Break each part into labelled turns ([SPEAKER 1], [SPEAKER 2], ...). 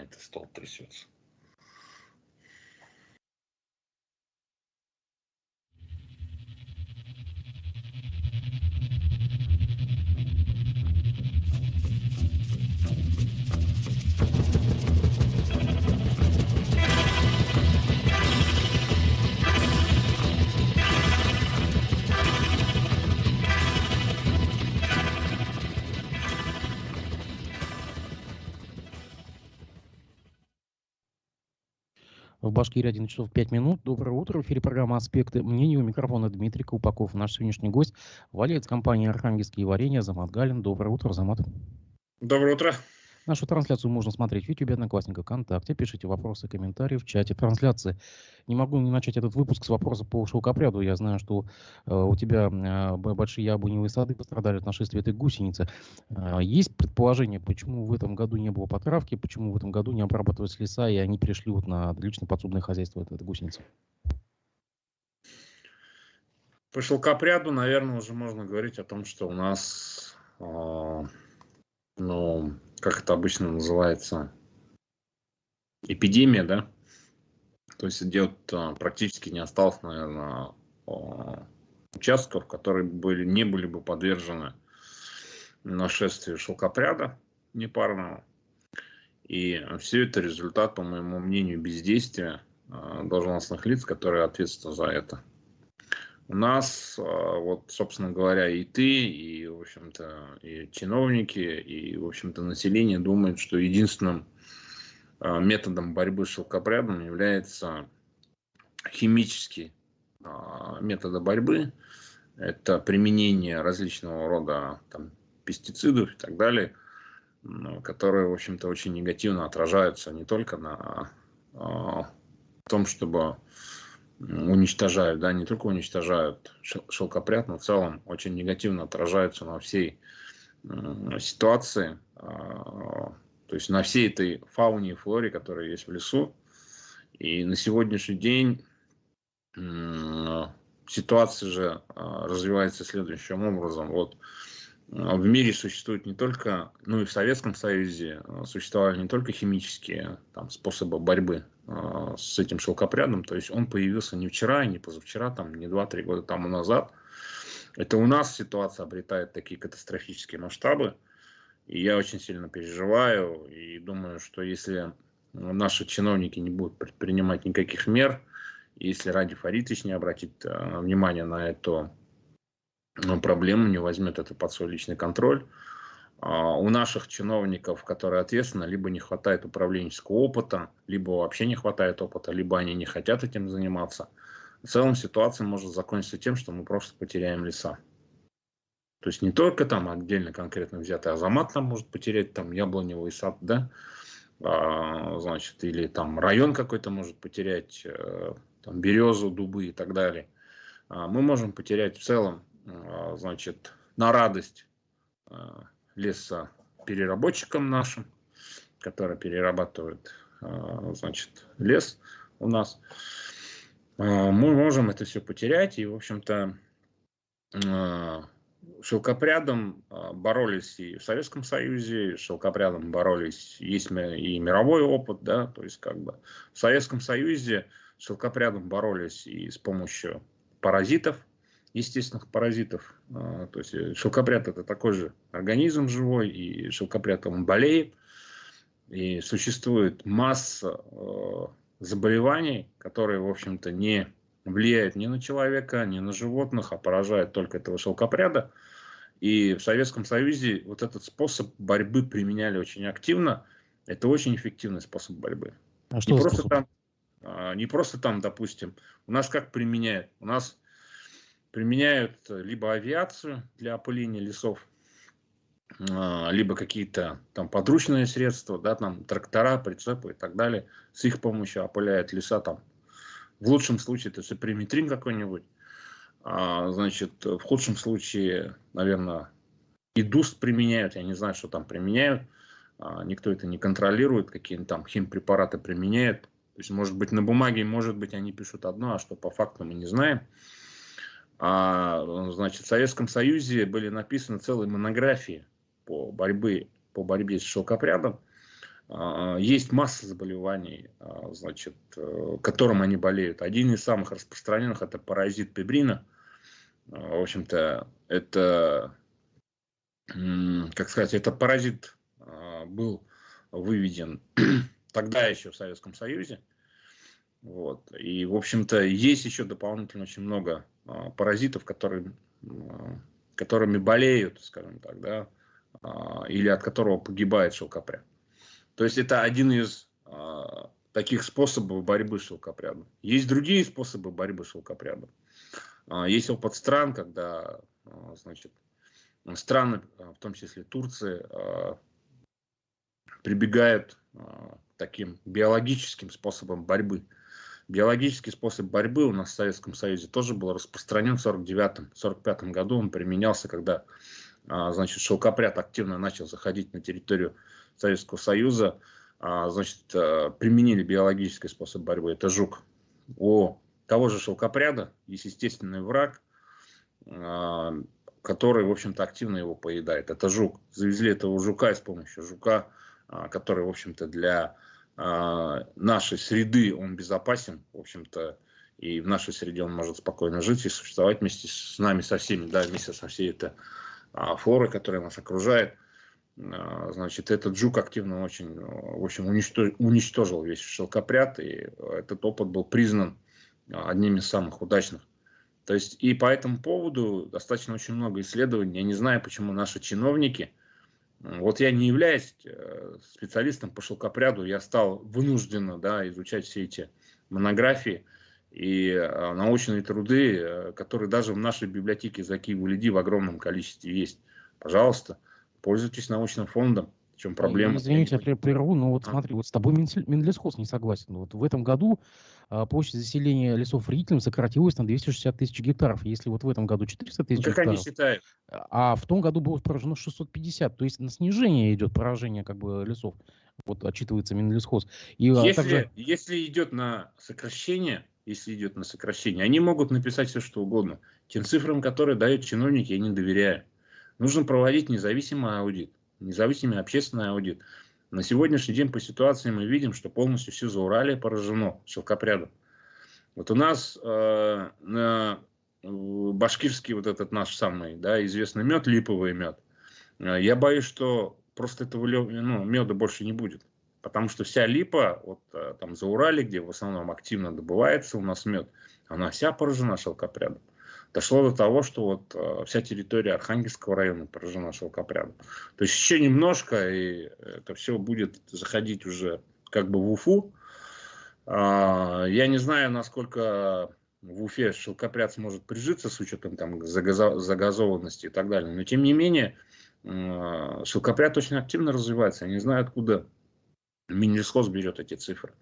[SPEAKER 1] это стол трясется.
[SPEAKER 2] В Башкирии 11 часов 5 минут. Доброе утро. В эфире программа «Аспекты мнений». У микрофона Дмитрий Колпаков. Наш сегодняшний гость – владелец компании «Архангельские варенья» Азамат Галин. Доброе утро, Азамат.
[SPEAKER 1] Доброе утро.
[SPEAKER 2] Нашу трансляцию можно смотреть в YouTube, Одноклассниках, ВКонтакте. Пишите вопросы, комментарии в чате трансляции. Не могу не начать этот выпуск с вопроса по шелкопряду. Я знаю, что у тебя большие яблоневые сады пострадали от нашествия этой гусеницы. Есть предположение, почему в этом году не было потравки, почему в этом году не обрабатывались леса, и они перешли вот на личное подсобное хозяйство этой гусеницы?
[SPEAKER 1] По шелкопряду, наверное, уже можно говорить о том, что у нас, как это обычно называется, эпидемия, да? То есть идет практически не осталось, наверное, участков, которые не были бы подвержены нашествию шелкопряда непарного. И все это результат, по моему мнению, бездействия должностных лиц, которые ответственны за это. У нас, вот, собственно говоря, и ты, и, в общем-то, и чиновники, и, в общем-то, население думают, что единственным методом борьбы с шелкопрядом является химический метод борьбы. Это применение различного рода там, пестицидов и так далее, которые, в общем-то, очень негативно отражаются не только на том, чтобы уничтожают, да, не только уничтожают шелкопряд, но в целом очень негативно отражаются на всей ситуации, то есть на всей этой фауне и флоре, которая есть в лесу. И на сегодняшний день ситуация же развивается следующим образом. Вот в мире существует не только, и в Советском Союзе существовали не только химические там, способы борьбы с этим шелкопрядом, то есть он появился не вчера, не позавчера, там, не 2-3 года тому назад. Это у нас ситуация обретает такие катастрофические масштабы, и я очень сильно переживаю, и думаю, что если наши чиновники не будут предпринимать никаких мер, если Ради Фаритович не обратит внимание на эту проблему, не возьмет это под свой личный контроль, у наших чиновников, которые ответственны, либо не хватает управленческого опыта, либо вообще не хватает опыта, либо они не хотят этим заниматься. В целом ситуация может закончиться тем, что мы просто потеряем леса. То есть не только там отдельно конкретно взятый Азамат там может потерять там яблоневый сад, да, значит, или там район какой-то может потерять там березу, дубы и так далее. Мы можем потерять в целом, значит, на радость лесопереработчикам нашим, которые перерабатывают, значит, лес у нас. Мы можем это все потерять, и, в общем-то, шелкопрядом боролись и в Советском Союзе, шелкопрядом боролись, есть и мировой опыт, да, то есть как бы в Советском Союзе шелкопрядом боролись и с помощью паразитов, естественных паразитов, то есть шелкопряд это такой же организм живой, и шелкопряд он болеет, и существует масса заболеваний, которые, в общем-то, не влияет ни на человека, ни на животных, а поражает только этого шелкопряда. И в Советском Союзе вот этот способ борьбы применяли очень активно. Это очень эффективный способ борьбы.
[SPEAKER 2] А что за способ?
[SPEAKER 1] Не просто там, допустим, у нас как применяют? У нас применяют либо авиацию для опыления лесов, либо какие-то там подручные средства, да, там трактора, прицепы и так далее. С их помощью опыляют леса там. В лучшем случае это сеприметрин какой-нибудь. Значит, в худшем случае, наверное, и дуст применяют. Я не знаю, что там применяют. Никто это не контролирует, какие там химпрепараты применяют. То есть, может быть, на бумаге, может быть, они пишут одно, а что по факту мы не знаем. Значит, в Советском Союзе были написаны целые монографии по борьбе с шелкопрядом. есть масса заболеваний, значит, которым они болеют. Один из самых распространенных – это паразит пебрина. В общем-то, это, как сказать, этот паразит был выведен тогда еще в Советском Союзе. Вот. И, в общем-то, есть еще дополнительно очень много паразитов, которыми болеют, скажем так, да, или от которого погибает шелкопряд. То есть это один из таких способов борьбы с шелкопрядом. Есть другие способы борьбы с шелкопрядом. Есть опыт стран, когда, значит, страны, в том числе Турция, прибегают к таким биологическим способам борьбы. Биологический способ борьбы у нас в Советском Союзе тоже был распространен в 1949-1945 году. Он применялся, когда, значит, шелкопряд активно начал заходить на территорию Советского Союза. Значит, применили биологический способ борьбы. Это жук. У того же шелкопряда есть естественный враг, который, в общем-то, активно его поедает. Это жук. Завезли этого жука, и с помощью жука, который, в общем-то, для нашей среды он безопасен, в общем-то, и в нашей среде он может спокойно жить и существовать вместе с нами, со всеми, да, вместе со всей этой флорой, которая нас окружает. Значит, этот жук активно очень, в общем, уничтожил весь шелкопряд, и этот опыт был признан одним из самых удачных. То есть, и по этому поводу достаточно очень много исследований. Я не знаю, почему наши чиновники, вот я не являюсь специалистом по шелкопряду, я стал вынужденно, да, изучать все эти монографии и научные труды, которые даже в нашей библиотеке Закиев-Улиди в огромном количестве есть. Пожалуйста, пользуйтесь научным фондом. В чем проблема?
[SPEAKER 2] Извините, я прерву, но вот смотри, вот с тобой Минлесхоз не согласен. Вот в этом году площадь заселения лесов вредителем сократилась на 260 тысяч гектаров. Если вот в этом году 400 тысяч
[SPEAKER 1] как они
[SPEAKER 2] гектаров,
[SPEAKER 1] считают?
[SPEAKER 2] а в том году было поражено 650. То есть на снижение идет поражение как бы лесов. Вот отчитывается Минлесхоз. И
[SPEAKER 1] если идет на сокращение, они могут написать все, что угодно. Тем цифрам, которые дают чиновники, я не доверяю. Нужно проводить независимый аудит, независимый общественный аудит. На сегодняшний день по ситуации мы видим, что полностью все Зауралье поражено шелкопрядом. Вот у нас башкирский вот этот наш самый, да, известный мед, липовый мед. Я боюсь, что просто этого меда больше не будет. Потому что вся липа, вот там за Урале, где в основном активно добывается у нас мед, она вся поражена шелкопрядом. Дошло до того, что вот вся территория Архангельского района поражена шелкопрядом. То есть еще немножко, и это все будет заходить уже как бы в Уфу. Я не знаю, насколько в Уфе шелкопряд сможет прижиться с учетом там загазованности и так далее. Но тем не менее, шелкопряд очень активно развивается. Я не знаю, откуда Минлесхоз берет эти цифры.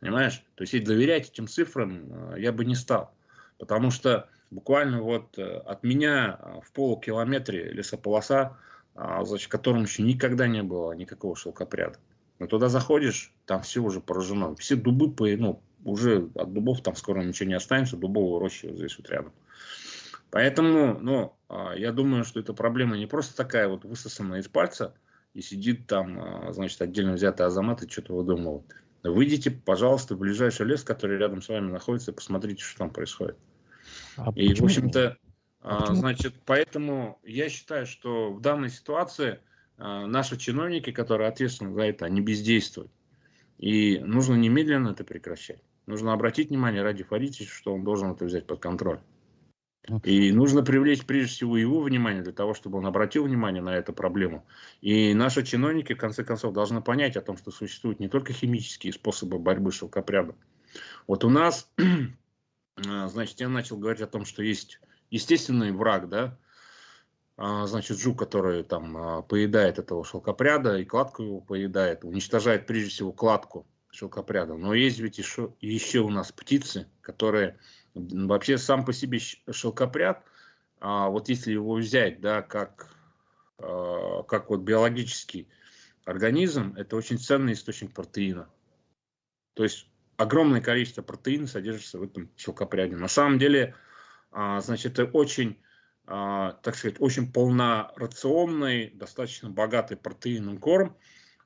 [SPEAKER 1] Понимаешь? То есть, и доверять этим цифрам я бы не стал. Потому что буквально вот от меня в полукилометре лесополоса, в котором еще никогда не было никакого шелкопряда. Но туда заходишь, там все уже поражено. Все дубы, уже от дубов там скоро ничего не останется, дубовые рощи вот здесь вот рядом. Поэтому, я думаю, что эта проблема не просто такая вот высосанная из пальца, и сидит там, значит, отдельно взятый Азамат и что-то выдумывает. Выйдите, пожалуйста, в ближайший лес, который рядом с вами находится, и посмотрите, что там происходит. И, в общем-то, значит, поэтому я считаю, что в данной ситуации наши чиновники, которые ответственны за это, они бездействуют. И нужно немедленно это прекращать. Нужно обратить внимание Ради Фаритовича, что он должен это взять под контроль. И нужно привлечь прежде всего его внимание для того, чтобы он обратил внимание на эту проблему. И наши чиновники, в конце концов, должны понять о том, что существуют не только химические способы борьбы с шелкопрядом. Вот у нас, значит, я начал говорить о том, что есть естественный враг, да, значит, жук, который там поедает этого шелкопряда, и кладку его поедает, уничтожает прежде всего кладку шелкопряда. Но есть ведь еще у нас птицы, которые вообще сам по себе шелкопряд, вот если его взять, да, как вот биологический организм, это очень ценный источник протеина. То есть огромное количество протеина содержится в этом шелкопряде. На самом деле, значит, это очень, так сказать, очень полнорационный, достаточно богатый протеином корм,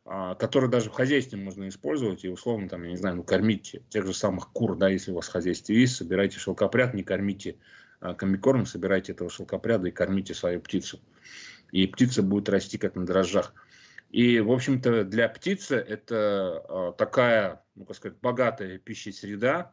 [SPEAKER 1] которые даже в хозяйстве можно использовать и условно, там, я не знаю, ну, кормить тех же самых кур, да, если у вас в хозяйстве есть, собирайте шелкопряд, не кормите комбикормом, собирайте этого шелкопряда и кормите свою птицу. И птица будет расти как на дрожжах. И, в общем-то, для птицы это такая, ну, как сказать, богатая пищесреда.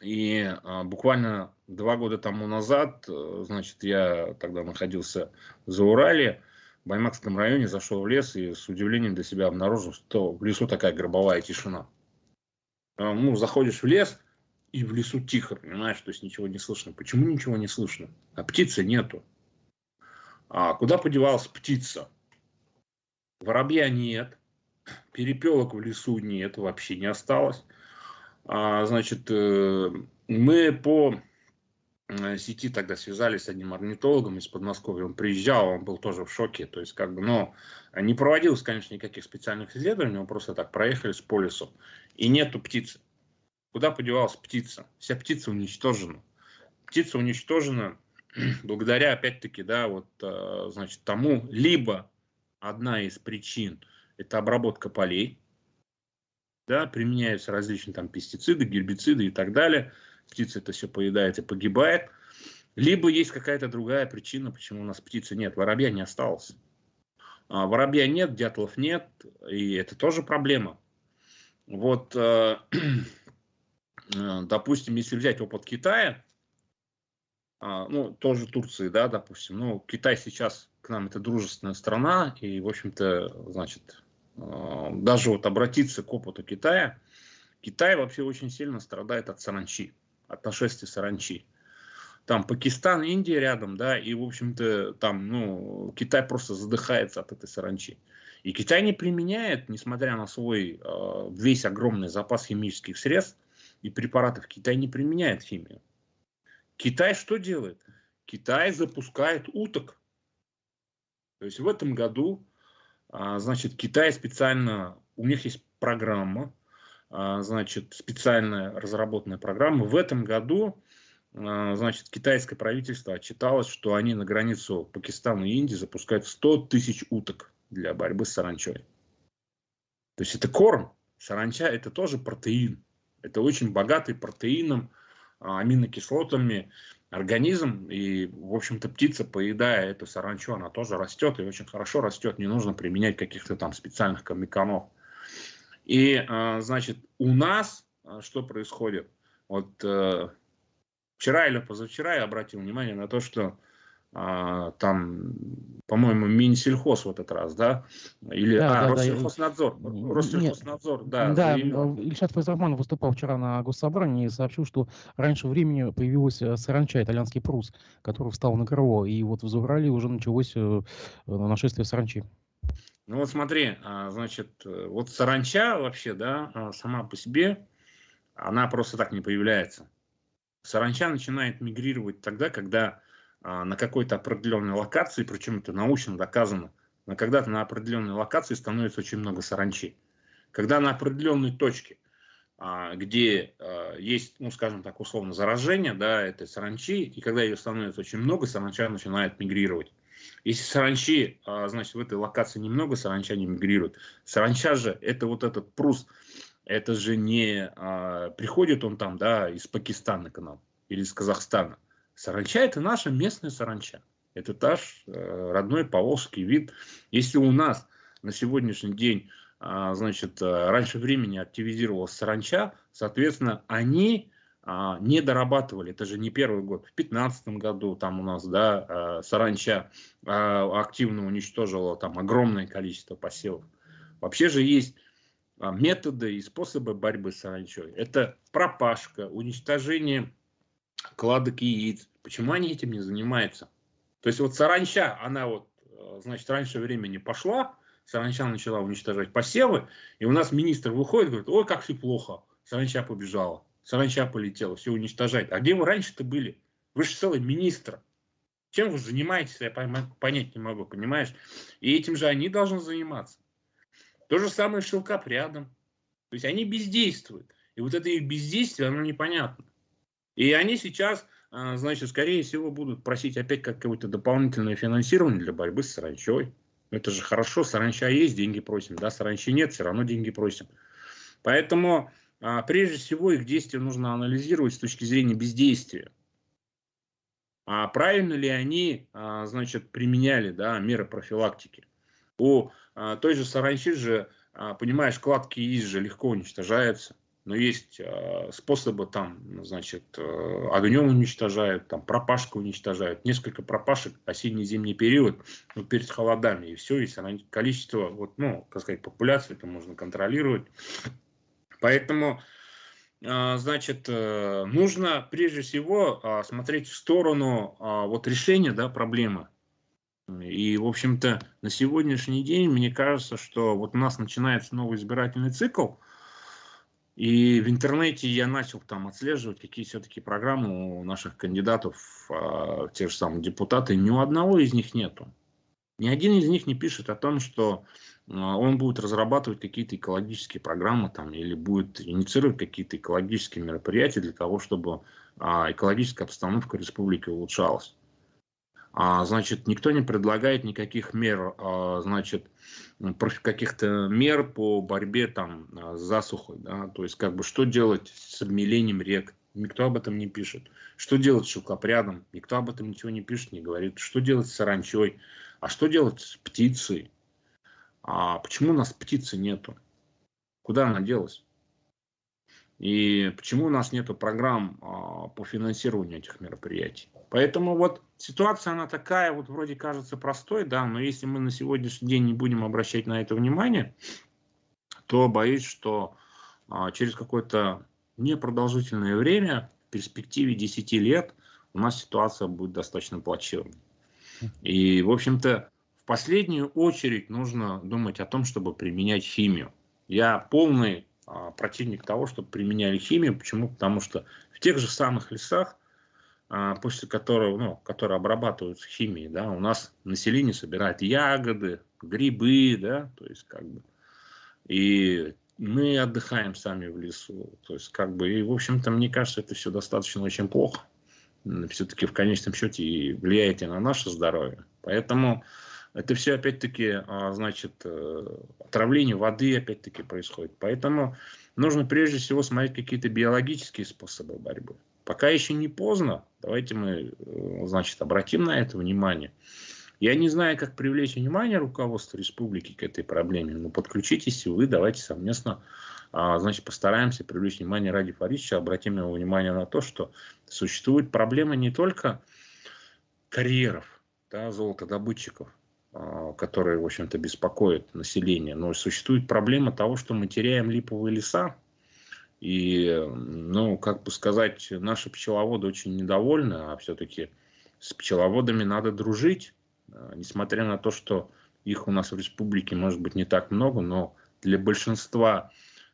[SPEAKER 1] И буквально 2 года тому назад, значит, я тогда находился в Зауралье, в Баймакском районе, зашел в лес и с удивлением для себя обнаружил, что в лесу такая гробовая тишина. Ну, заходишь в лес, и в лесу тихо, понимаешь, то есть ничего не слышно. Почему ничего не слышно? А птицы нету. А куда подевалась птица? Воробья нет, перепелок в лесу нет, вообще не осталось. Значит, мы по сети тогда связались с одним орнитологом из Подмосковья. Он приезжал, он был тоже в шоке. То есть, как бы, но не проводилось, конечно, никаких специальных исследований, мы просто так проехались по лесу. И нету птицы. Куда подевалась птица? Вся птица уничтожена. Птица уничтожена благодаря, опять-таки, да, вот, значит, тому, либо одна из причин – это обработка полей, да, применяются различные там пестициды, гербициды и так далее. Птица это все поедает и погибает. Либо есть какая-то другая причина, почему у нас птицы нет. Воробья не осталось. Воробья нет, дятлов нет, и это тоже проблема. Вот, допустим, если взять опыт Китая, ну, тоже Турции, да, допустим, ну, Китай сейчас к нам это дружественная страна, и, в общем-то, значит, даже вот обратиться к опыту Китая, Китай вообще очень сильно страдает от саранчи, от нашествия саранчи. Там Пакистан, Индия рядом, да, и, в общем-то, там, ну, Китай просто задыхается от этой саранчи. И Китай не применяет, несмотря на свой весь огромный запас химических средств и препаратов, Китай не применяет химию. Китай что делает? Китай запускает уток. То есть в этом году, значит, Китай специально, у них есть программа, значит, специальная разработанная программа. В этом году, значит, китайское правительство отчиталось, что они на границу Пакистана и Индии запускают 100 тысяч уток для борьбы с саранчой. То есть это корм. Саранча это тоже протеин. Это очень богатый протеином, аминокислотами организм. И, в общем-то, птица, поедая эту саранчу, она тоже растет и очень хорошо растет. Не нужно применять каких-то там специальных комбикормов. И, значит, у нас что происходит? Вот вчера или позавчера я обратил внимание на то, что там, по-моему, Минсельхоз в этот раз, да? Или, Россельхознадзор. Россельхознадзор, да.
[SPEAKER 2] Да, Ильшат Файзрахманов выступал вчера на Госсобрании и сообщил, что раньше времени появилась саранча, итальянский прус, который встал на крыло. И вот в Зауралье уже началось нашествие саранчи.
[SPEAKER 1] Ну вот смотри, значит, вот саранча вообще, да, сама по себе, она просто так не появляется. Саранча начинает мигрировать тогда, когда на какой-то определенной локации, причем это научно доказано, но когда-то на определенной локации становится очень много саранчи. Когда на определенной точке, где есть, ну скажем так, условно заражение, да, этой саранчи, и когда ее становится очень много, саранча начинает мигрировать. Если саранчи, значит, в этой локации немного, саранча не мигрирует. Саранча же, это вот этот прус, это же не приходит он там, да, из Пакистана к нам или из Казахстана. Саранча это наша местная саранча. Это наш родной поволжский вид. Если у нас на сегодняшний день, значит, раньше времени активизировалась саранча, соответственно, они не дорабатывали. Это же не первый год. В 2015 году там у нас, да, саранча активно уничтожила там огромное количество посевов. Вообще же есть методы и способы борьбы с саранчой. Это пропашка, уничтожение кладок яиц. Почему они этим не занимаются? То есть вот саранча, она вот, значит, раньше времени пошла, саранча начала уничтожать посевы, и у нас министр выходит и говорит: ой, как все плохо, саранча побежала, саранча полетела, все уничтожает. А где вы раньше-то были? Вы же целый министр. Чем вы занимаетесь, я понять не могу, понимаешь? И этим же они должны заниматься. То же самое с шелкопрядом. То есть они бездействуют. И вот это их бездействие, оно непонятно. И они сейчас, значит, скорее всего, будут просить опять какое-то дополнительное финансирование для борьбы с саранчой. Это же хорошо, саранча есть, деньги просим, да, саранчи нет, все равно деньги просим. Поэтому, прежде всего, их действия нужно анализировать с точки зрения бездействия. А правильно ли они, значит, применяли, да, меры профилактики? У той же саранчи же, понимаешь, кладки яиц же легко уничтожаются. Но есть способы там, значит, огнем уничтожают, там пропашка уничтожают. Несколько пропашек осенне-зимний период, ну, перед холодами, и все, и количество, вот, ну, как сказать, популяции это можно контролировать. Поэтому, значит, нужно прежде всего смотреть в сторону вот решения, да, проблемы. И, в общем-то, на сегодняшний день, мне кажется, что вот у нас начинается новый избирательный цикл, и в интернете я начал там отслеживать, какие все-таки программы у наших кандидатов, те же самые депутаты, ни у одного из них нету. Ни один из них не пишет о том, что он будет разрабатывать какие-то экологические программы там, или будет инициировать какие-то экологические мероприятия для того, чтобы экологическая обстановка республики улучшалась. Значит, никто не предлагает никаких мер, значит, каких-то мер по борьбе там с засухой, да? То есть, как бы, что делать с обмелением рек, никто об этом не пишет. Что делать с шелкопрядом, никто об этом ничего не пишет, не говорит. Что делать с саранчой, а что делать с птицей? Почему у нас птицы нету? Куда она делась? И почему у нас нет программ по финансированию этих мероприятий? Поэтому вот ситуация она такая, вот вроде кажется простой, да, но если мы на сегодняшний день не будем обращать на это внимание, то боюсь, что через какое-то непродолжительное время, в перспективе 10 лет, у нас ситуация будет достаточно плачевной. И, в общем-то, в последнюю очередь нужно думать о том, чтобы применять химию. Я полный противник того, чтобы применяли химию. Почему? Потому что в тех же самых лесах, после которого, ну, которые обрабатываются химией, да, у нас население собирает ягоды, грибы, да, то есть как бы, и мы отдыхаем сами в лесу, то есть как бы, и в общем-то, мне кажется, это все достаточно очень плохо. Все-таки в конечном счете и влияет и на наше здоровье. Поэтому это все опять-таки, значит, отравление воды опять-таки происходит. Поэтому нужно прежде всего смотреть какие-то биологические способы борьбы. Пока еще не поздно, давайте мы, значит, обратим на это внимание. Я не знаю, как привлечь внимание руководства республики к этой проблеме, но подключитесь и вы, давайте совместно, значит, постараемся привлечь внимание Радия Фаридовича, обратим его внимание на то, что существует проблема не только карьеров, да, золотодобытчиков, которые, в общем-то, беспокоят население, но существует проблема того, что мы теряем липовые леса, и, ну, как бы сказать, наши пчеловоды очень недовольны, а все-таки с пчеловодами надо дружить, несмотря на то, что их у нас в республике может быть не так много, но для большинства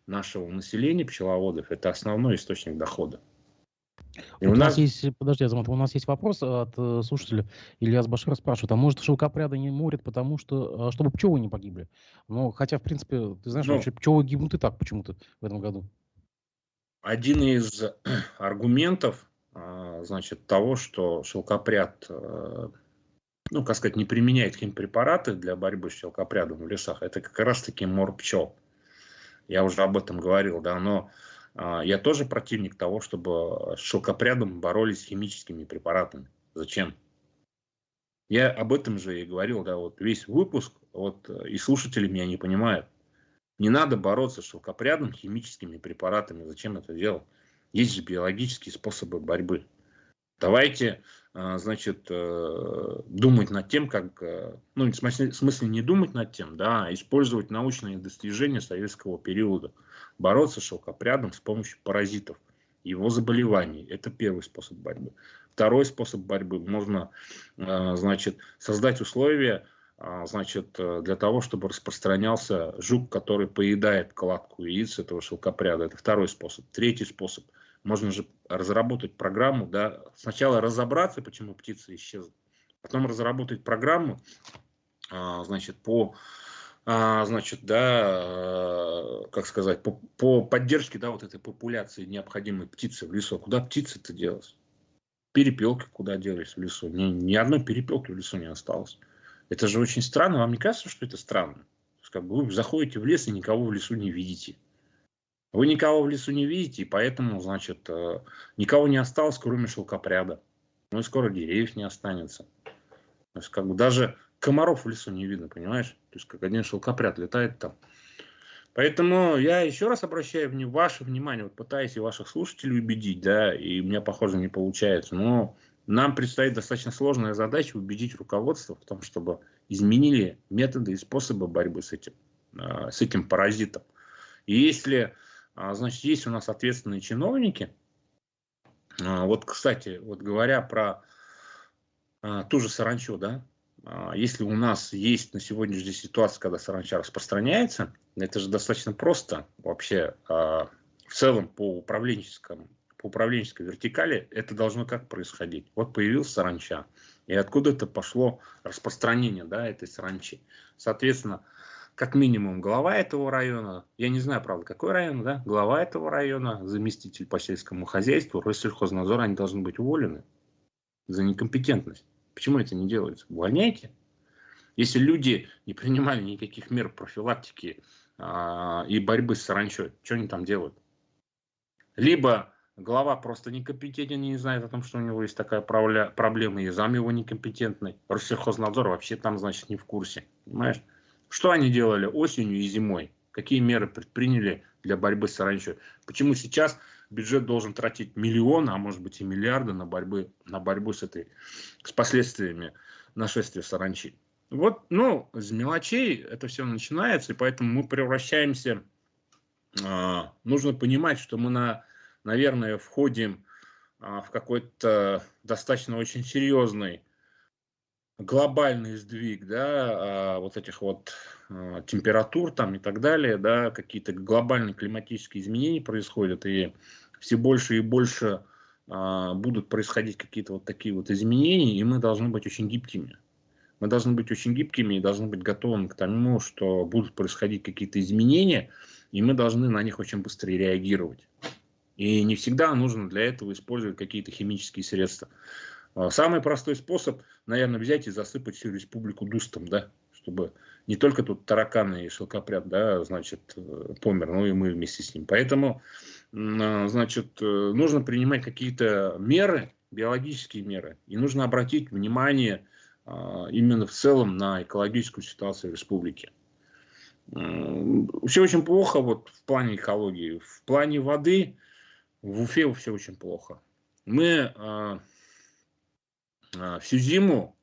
[SPEAKER 1] нашего населения пчеловодов это основной источник дохода. И
[SPEAKER 2] Вот
[SPEAKER 1] у
[SPEAKER 2] у нас
[SPEAKER 1] нас...
[SPEAKER 2] есть, подожди, Азамат, у нас есть вопрос от слушателя. Ильяс Башир спрашивает, а может шелкопряда не морят, потому что, чтобы пчелы не погибли? Ну, хотя, в принципе, ты знаешь,
[SPEAKER 1] Ну,
[SPEAKER 2] вообще пчелы гибнут и так почему-то в этом году.
[SPEAKER 1] один из аргументов, значит, того, что шелкопряд, ну, как сказать, не применяет химпрепараты для борьбы с шелкопрядом в лесах, это как раз-таки мор пчел. Я уже об этом говорил, да, но я тоже противник того, чтобы с шелкопрядом боролись химическими препаратами. Зачем? Я об этом же и говорил, да, вот весь выпуск, вот, и слушатели меня не понимают. Не надо бороться с шелкопрядом химическими препаратами. Зачем это делать? Есть же биологические способы борьбы. Давайте, значит, думать над тем, как, ну, в смысле не думать над тем, да, а использовать научные достижения советского периода. Бороться с шелкопрядом с помощью паразитов, его заболеваний. Это первый способ борьбы. Второй способ борьбы. Можно, значит, создать условия, значит, для того, чтобы распространялся жук, который поедает кладку яиц этого шелкопряда. Это второй способ. Третий способ. Можно же разработать программу, да, сначала разобраться, почему птицы исчезли, потом разработать программу, значит, значит, да, как сказать, по поддержке, да, вот этой популяции необходимой птицы в лесу. Куда птицы-то делась? Перепелки куда делись в лесу? Ни одной перепелки в лесу не осталось. Это же очень странно. Вам не кажется, что это странно? Как бы вы заходите в лес и никого в лесу не видите. Вы никого в лесу не видите, и поэтому, значит, никого не осталось, кроме шелкопряда. Ну и скоро деревьев не останется. То есть, как бы даже комаров в лесу не видно, понимаешь? То есть, как один шелкопряд летает там. Поэтому я еще раз обращаю ваше внимание, вот пытаюсь и ваших слушателей убедить, да, и у меня, похоже, не получается. Но нам предстоит достаточно сложная задача убедить руководство в том, чтобы изменили методы и способы борьбы с этим паразитом. И если, значит, есть у нас ответственные чиновники, вот, кстати, вот говоря про ту же саранчу, да, если у нас есть на сегодняшней ситуации, когда саранча распространяется, это же достаточно просто вообще в целом по управленческой вертикали это должно как происходить. Вот появилась саранча, и откуда это пошло распространение, да, этой саранчи. Соответственно, как минимум глава этого района, я не знаю, правда, какой район, да, глава этого района, заместитель по сельскому хозяйству, Россельхознадзор, они должны быть уволены за некомпетентность. Почему это не делается? Увольняйте. Если люди не принимали никаких мер профилактики и борьбы с саранчой, что они там делают? Либо глава просто некомпетентен, не знает о том, что у него есть такая проблема, и зам его некомпетентный. Россельхознадзор вообще там, значит, не в курсе. Понимаешь? Что они делали осенью и зимой? Какие меры предприняли для борьбы с саранчой? Почему сейчас бюджет должен тратить миллионы, а может быть и миллиарды на борьбу с последствиями нашествия саранчи? Вот, ну, с мелочей это все начинается, и поэтому мы превращаемся... Нужно понимать, что мы, наверное, входим в какой-то достаточно очень серьезный глобальный сдвиг, да, вот этих вот температур там и так далее, да, какие-то глобальные климатические изменения происходят, и все больше и больше будут происходить какие-то вот такие вот изменения, и мы должны быть очень гибкими. Мы должны быть очень гибкими и должны быть готовыми к тому, что будут происходить какие-то изменения, и мы должны на них очень быстро реагировать. И не всегда нужно для этого использовать какие-то химические средства. Самый простой способ, наверное, взять и засыпать всю республику дустом, да, чтобы не только тут тараканы и шелкопряд, да, значит, помер, но и мы вместе с ним. Поэтому, значит, нужно принимать какие-то меры, биологические меры, и нужно обратить внимание именно в целом на экологическую ситуацию в республике. Все очень плохо вот в плане экологии. В плане воды в Уфе все очень плохо. Мы всю зиму,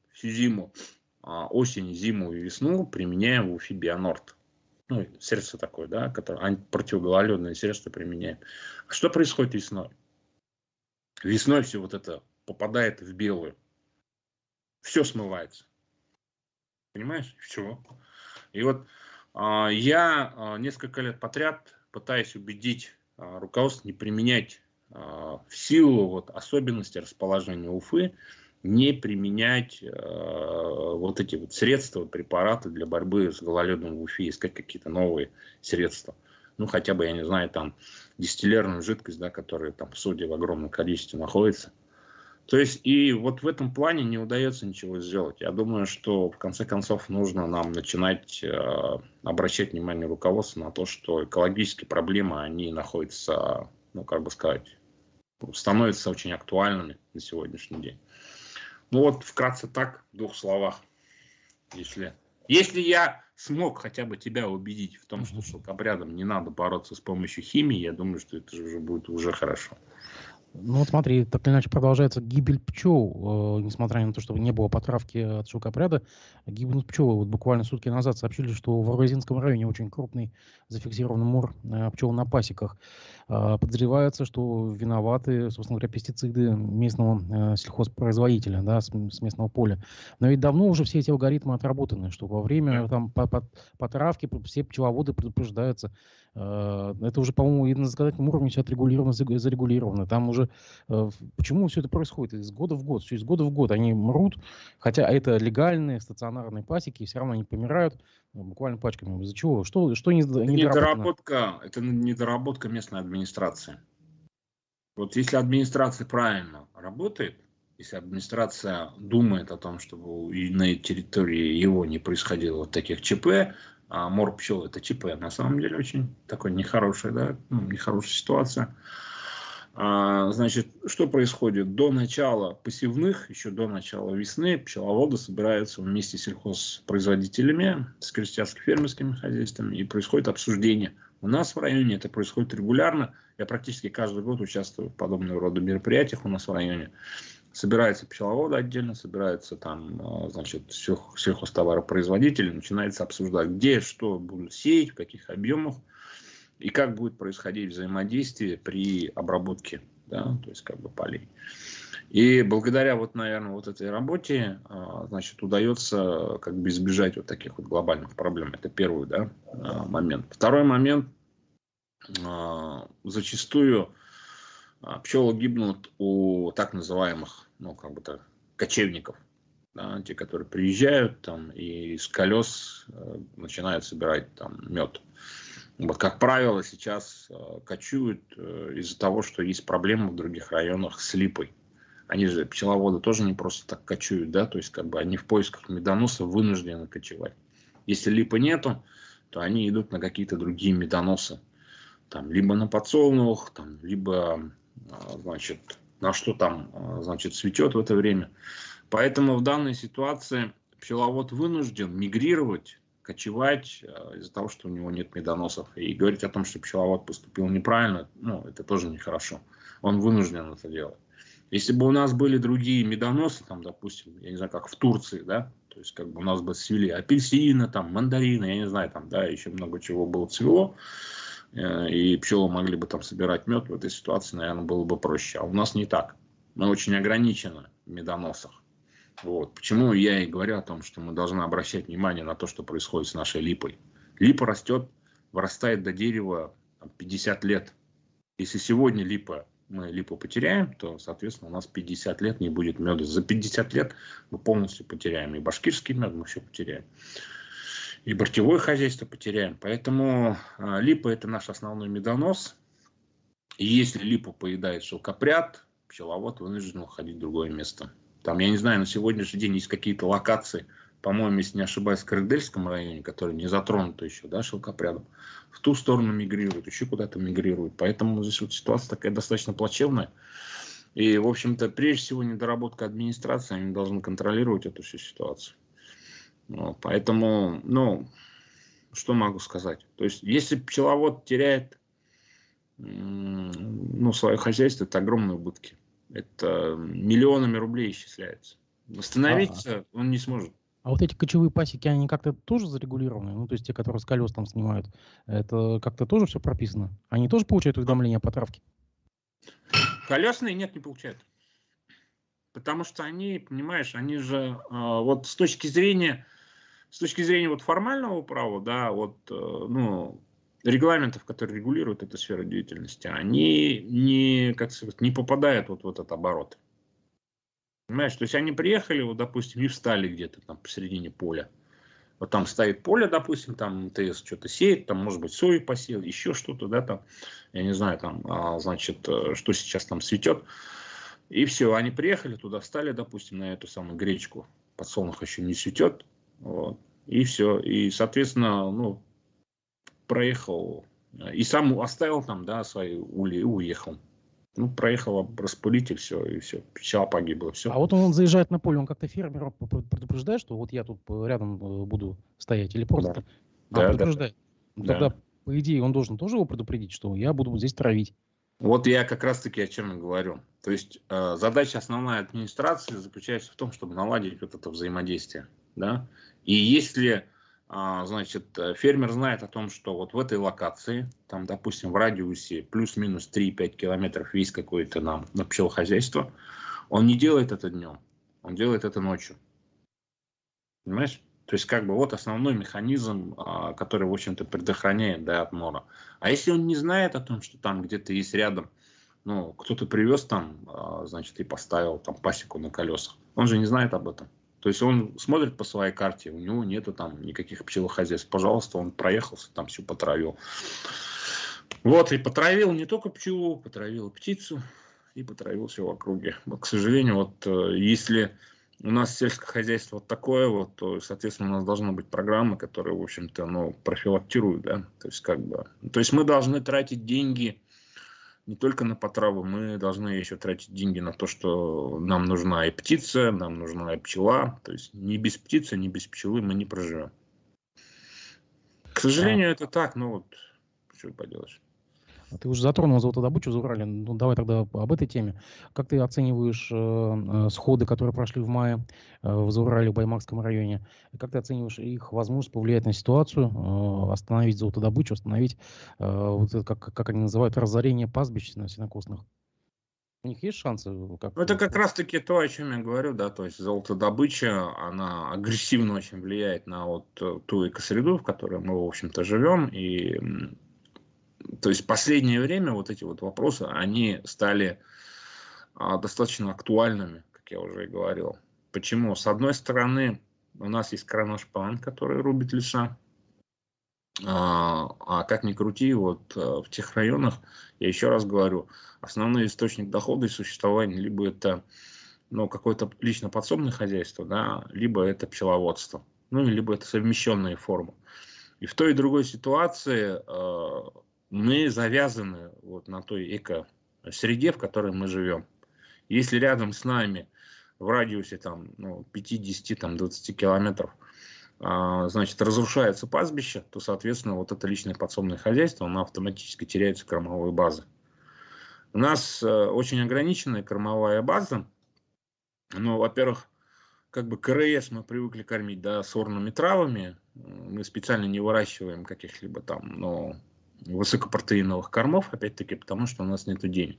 [SPEAKER 1] осень, зиму и весну применяем в Уфе Бионорд. Ну, средство такое, да, которое противогололедное средство применяем. А что происходит весной? Весной все вот это попадает в белую. Все смывается. Понимаешь? Все. И вот я несколько лет подряд пытаюсь убедить руководство не применять в силу вот особенностей расположения Уфы, не применять вот эти вот средства, препараты для борьбы с гололедом в Уфе, искать какие-то новые средства. Ну, хотя бы, я не знаю, там, дистиллярную жидкость, да, которая там в соде в огромном количестве находится. То есть, и вот в этом плане не удается ничего сделать. Я думаю, что в конце концов нужно нам начинать обращать внимание руководства на то, что экологические проблемы, они находятся, ну, как бы сказать, становятся очень актуальными на сегодняшний день. Ну вот, вкратце так, в двух словах. Если я смог хотя бы тебя убедить в том, что шелкопрядом не надо бороться с помощью химии, я думаю, что это уже будет уже хорошо.
[SPEAKER 2] Ну вот смотри, так или иначе продолжается гибель пчел, несмотря на то, что не было потравки от шелкопряда, гибнут пчелы. Вот буквально сутки назад сообщили, что в Арвазинском районе очень крупный зафиксирован мор пчел на пасеках. Подозревается, что виноваты, собственно говоря, пестициды местного сельхозпроизводителя, да, с местного поля. Но ведь давно уже все эти алгоритмы отработаны, что во время там, потравки все пчеловоды предупреждаются. Это уже, по-моему, и на законодательном уровне все отрегулировано, зарегулировано. Там уже почему все это происходит? Из года в год. Все из года в год они мрут, хотя это легальные стационарные пасеки, и все равно они помирают буквально пачками. Из-за чего? Что
[SPEAKER 1] недоработка? Это недоработка местной администрации. Вот если администрация правильно работает, если администрация думает о том, чтобы и на территории его не происходило вот таких ЧП, а мор пчел это ЧП, на самом деле очень такой нехорошая, да, нехорошая ситуация. Значит, что происходит? До начала посевных, еще до начала весны, пчеловоды собираются вместе с сельхозпроизводителями, с крестьянско-фермерскими хозяйствами, и происходит обсуждение. У нас в районе это происходит регулярно. Я практически каждый год участвую в подобного рода мероприятиях у нас в районе. Собираются пчеловоды отдельно, собираются там, значит, сельхозтоваропроизводители, начинается обсуждать, где что будут сеять, в каких объемах. И как будет происходить взаимодействие при обработке, да, то есть как бы полей. И благодаря вот, наверное, вот этой работе, значит, удается как бы избежать вот таких вот глобальных проблем. Это первый, да, момент. Второй момент. Зачастую пчелы гибнут у так называемых, ну, как бы так, кочевников. Да, те, которые приезжают там и с колес начинают собирать там мед. Вот, как правило, сейчас кочуют из-за того, что есть проблемы в других районах с липой. Они же, пчеловоды, тоже не просто так кочуют, да, то есть как бы они в поисках медоносов вынуждены кочевать. Если липы нету, то они идут на какие-то другие медоносы. Там, либо на подсолнух, там, либо, значит, на что там, значит, цветет в это время. Поэтому в данной ситуации пчеловод вынужден мигрировать, кочевать из-за того, что у него нет медоносов. И говорить о том, что пчеловод поступил неправильно, ну, это тоже нехорошо. Он вынужден это делать. Если бы у нас были другие медоносы, там, допустим, я не знаю, как в Турции, да, то есть как бы у нас бы цвели апельсины, там, мандарины, я не знаю, там, да, еще много чего было цвело, и пчелы могли бы там собирать мед, в этой ситуации, наверное, было бы проще. А у нас не так. Мы очень ограничены в медоносах. Вот. Почему я и говорю о том, что мы должны обращать внимание на то, что происходит с нашей липой. Липа растет, вырастает до дерева 50 лет. Если сегодня мы липу потеряем, то, соответственно, у нас 50 лет не будет меда. За 50 лет мы полностью потеряем. И башкирский мед мы все потеряем. И бортевое хозяйство потеряем. Поэтому липа это наш основной медонос. И если липу поедает шелкопряд, пчеловод вынужден уходить в другое место. Там, я не знаю, на сегодняшний день есть какие-то локации, по-моему, если не ошибаюсь, в Каракдельском районе, которые не затронуты еще, да, шелкопрядом. В ту сторону мигрируют, еще куда-то мигрируют. Поэтому здесь вот ситуация такая достаточно плачевная. И, в общем-то, прежде всего, недоработка администрации, они должны контролировать эту всю ситуацию. Вот, поэтому, ну, что могу сказать? То есть, если пчеловод теряет, ну, свое хозяйство, это огромные убытки. Это миллионами рублей исчисляется. Восстановиться он не сможет.
[SPEAKER 2] А вот эти кочевые пасеки, они как-то тоже зарегулированы? Ну, то есть те, которые с колес там снимают, это как-то тоже все прописано? Они тоже получают уведомления по травке?
[SPEAKER 1] Колесные нет, не получают. Потому что они, понимаешь, они же вот с точки зрения вот формального права, да, вот, ну, регламентов, которые регулируют эту сферу деятельности, они не, как сказать, не попадают вот в этот оборот. Понимаешь, то есть они приехали, вот, допустим, и встали где-то там посередине поля. Вот там стоит поле, допустим, там МТС что-то сеет, там, может быть, сою посеял, еще что-то, да, там, я не знаю, там, значит, что сейчас там цветет. И все, они приехали туда, встали, допустим, на эту самую гречку. Подсолнух еще не цветет. Вот, и все. И, соответственно, ну, проехал. И сам оставил там, да, свои ульи и уехал. Ну, проехал распылитель, все, и все. Пчела погибла, все.
[SPEAKER 2] А вот он заезжает на поле, он как-то фермера предупреждает, что вот я тут рядом буду стоять? Или просто предупреждает? Да. Тогда, по идее, он должен тоже его предупредить, что я буду здесь травить.
[SPEAKER 1] Вот я как раз-таки о чем и говорю. То есть задача основная администрации заключается в том, чтобы наладить вот это взаимодействие. Да? И если, значит, фермер знает о том, что вот в этой локации, там, допустим, в радиусе плюс-минус 3-5 километров есть какое-то на пчелохозяйство, он не делает это днем, он делает это ночью. Понимаешь? То есть, как бы, вот основной механизм, который, в общем-то, предохраняет, да, от мора. А если он не знает о том, что там где-то есть рядом, ну, кто-то привез там, значит, и поставил там пасеку на колесах, он же не знает об этом. То есть, он смотрит по своей карте, у него нету там никаких пчелохозяйств. Пожалуйста, он проехался, там все потравил. Вот, и потравил не только пчелу, потравил птицу. и потравился в округе. К сожалению, вот если у нас сельское хозяйство вот такое, вот, то, соответственно, у нас должна быть программа, которая, в общем-то, ну, профилактирует, да, то есть, как бы, то есть мы должны тратить деньги не только на потраву, мы должны еще тратить деньги на то, что нам нужна и птица, нам нужна и пчела, то есть ни без птицы, ни без пчелы мы не проживем. К сожалению, это так, но вот что поделаешь.
[SPEAKER 2] Ты уже затронул золотодобычу в Урале. Ну, давай тогда об этой теме. Как ты оцениваешь сходы, которые прошли в мае в Заурале, в Баймакском районе? Как ты оцениваешь их возможность повлиять на ситуацию, остановить золотодобычу, остановить, вот это, как они называют, разорение пастбищ сенокосных? У них есть шансы?
[SPEAKER 1] Это как раз-таки то, о чем я говорю, да, то есть золотодобыча, она агрессивно очень влияет на вот ту экосреду, в которой мы, в общем-то, живем, и то есть в последнее время вот эти вот вопросы, они стали достаточно актуальными, как я уже и говорил. Почему? С одной стороны, у нас есть Кроношпан, который рубит леса. А как ни крути, вот в тех районах, я еще раз говорю, основной источник дохода и существования либо это какое-то лично подсобное хозяйство, да, либо это пчеловодство, либо это совмещенные формы. И в той и другой ситуации мы завязаны вот на той эко-среде, в которой мы живем. Если рядом с нами в радиусе 50-20 километров значит, разрушается пастбище, то, соответственно, вот это личное подсобное хозяйство, оно автоматически теряется кормовой базы. У нас очень ограниченная кормовая база. Ну, во-первых, как бы КРС мы привыкли кормить, да, сорными травами. Мы специально не выращиваем каких-либо там, высокопротеиновых кормов, опять-таки, потому что у нас нет денег.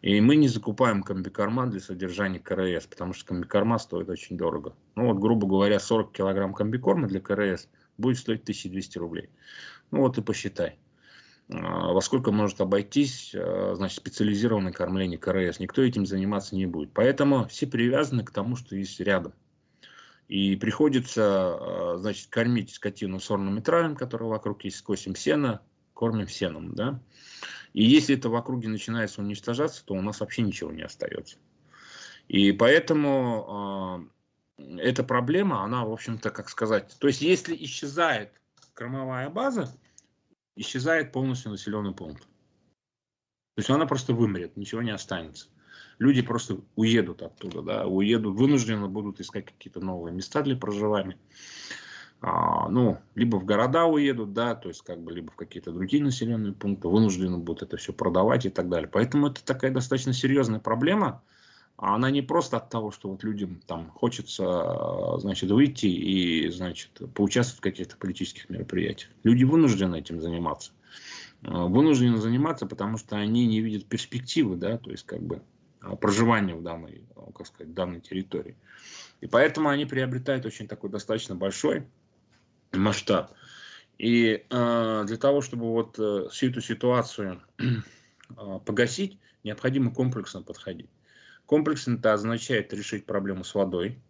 [SPEAKER 1] И мы не закупаем комбикорма для содержания КРС, потому что комбикорма стоит очень дорого. Ну вот, грубо говоря, 40 килограмм комбикорма для КРС будет стоить 1200 рублей. Ну вот и посчитай, во сколько может обойтись, значит, специализированное кормление КРС. Никто этим заниматься не будет. Поэтому все привязаны к тому, что есть рядом. И приходится, значит, кормить скотину сорными травами, которые вокруг есть, скосим сено, кормим сеном, да. И если это в округе начинается уничтожаться, то у нас вообще ничего не остается. И поэтому эта проблема, она, в общем-то, как сказать, то есть если исчезает кормовая база, исчезает полностью населенный пункт. То есть она просто вымрет, ничего не останется. Люди просто уедут оттуда, да, уедут, вынуждены будут искать какие-то новые места для проживания. Либо в города уедут, да, то есть либо в какие-то другие населенные пункты, вынуждены будут это все продавать и так далее. Поэтому это такая достаточно серьезная проблема. Она не просто от того, что вот людям там хочется, значит, выйти и, значит, поучаствовать в каких-то политических мероприятиях. Люди вынуждены этим заниматься. Вынуждены заниматься, потому что они не видят перспективы, да, то есть проживания в данной территории. И поэтому они приобретают очень такой достаточно большой масштаб. И для того, чтобы вот всю эту ситуацию погасить, необходимо комплексно подходить. Комплексно это означает решить проблему с водой,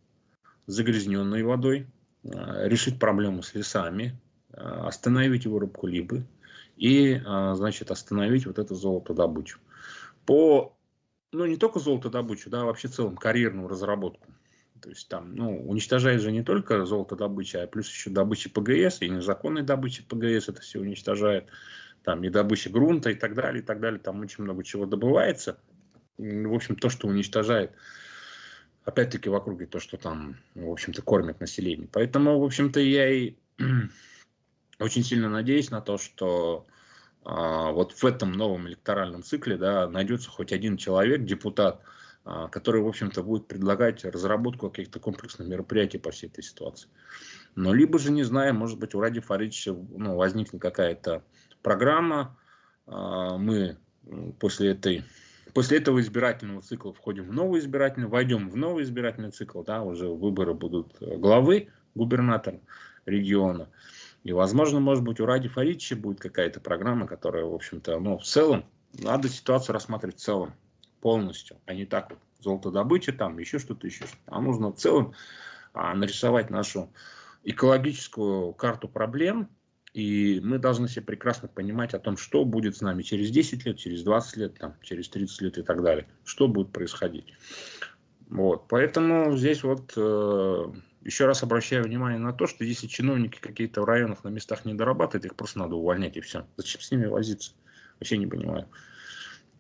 [SPEAKER 1] загрязненной водой, решить проблему с лесами, остановить вырубку либы и, значит, остановить вот эту золотодобычу. Не только золотодобычу, да, а вообще в целом карьерную разработку. То есть там, уничтожает же не только золотодобыча, а плюс еще добыча ПГС, и незаконной добыча ПГС это все уничтожает. Там и добыча грунта и так далее, и так далее. Там очень много чего добывается. В общем, то, что уничтожает, опять-таки, в округе, то, что там, в общем-то, кормит население. Поэтому, в общем-то, я и очень сильно надеюсь на то, что вот в этом новом электоральном цикле, да, найдется хоть один человек, депутат, который, в общем-то, будет предлагать разработку каких-то комплексных мероприятий по всей этой ситуации. Но либо же, не знаю, может быть, у Ради Фаридовича возникнет какая-то программа, мы после этого избирательного цикла войдем в новый избирательный цикл, да, уже выборы будут главы, губернатора региона. И, возможно, может быть, у Ради Фаридовича будет какая-то программа, которая, в общем-то, в целом, надо ситуацию рассматривать в целом, полностью, а не так вот золотодобыча, там еще что-то. А нужно в целом нарисовать нашу экологическую карту проблем И мы должны себе прекрасно понимать о том, что будет с нами через 10 лет, через 20 лет, там, через 30 лет и так далее. Что будет происходить. Вот. Поэтому здесь вот еще раз обращаю внимание на то, что если чиновники какие-то в районах на местах не дорабатывают, их просто надо увольнять и все. Зачем с ними возиться? Вообще не понимаю.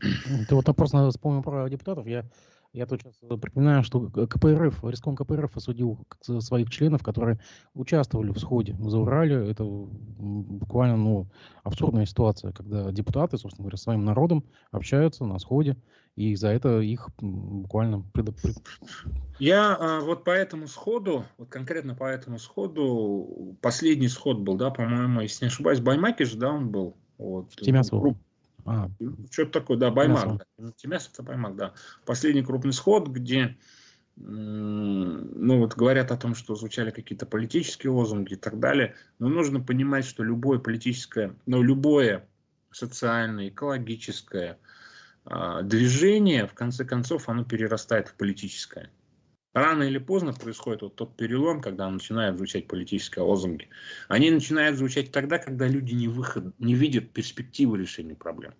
[SPEAKER 2] Ты вот вопрос вспомнил про депутатов. Я тут сейчас припоминаю, что КПРФ, Риском КПРФ осудил своих членов, которые участвовали в сходе в Заурале. Это буквально абсурдная ситуация, когда депутаты, собственно говоря, своим народом общаются на сходе, и за это их буквально
[SPEAKER 1] Я вот по этому сходу, вот конкретно по этому сходу, последний сход был, да, по-моему, если не ошибаюсь, Баймаки же, да, он был. Вот,
[SPEAKER 2] Тимясово.
[SPEAKER 1] Что-то такое, да, Баймак. Тимяс это Баймак, да. Последний крупный сход, где вот говорят о том, что звучали какие-то политические лозунги и так далее. Но нужно понимать, что любое политическое, любое социальное, экологическое движение, в конце концов, оно перерастает в политическое. Рано или поздно происходит вот тот перелом, когда начинают звучать политические лозунги. Они начинают звучать тогда, когда люди не видят перспективы решения проблем.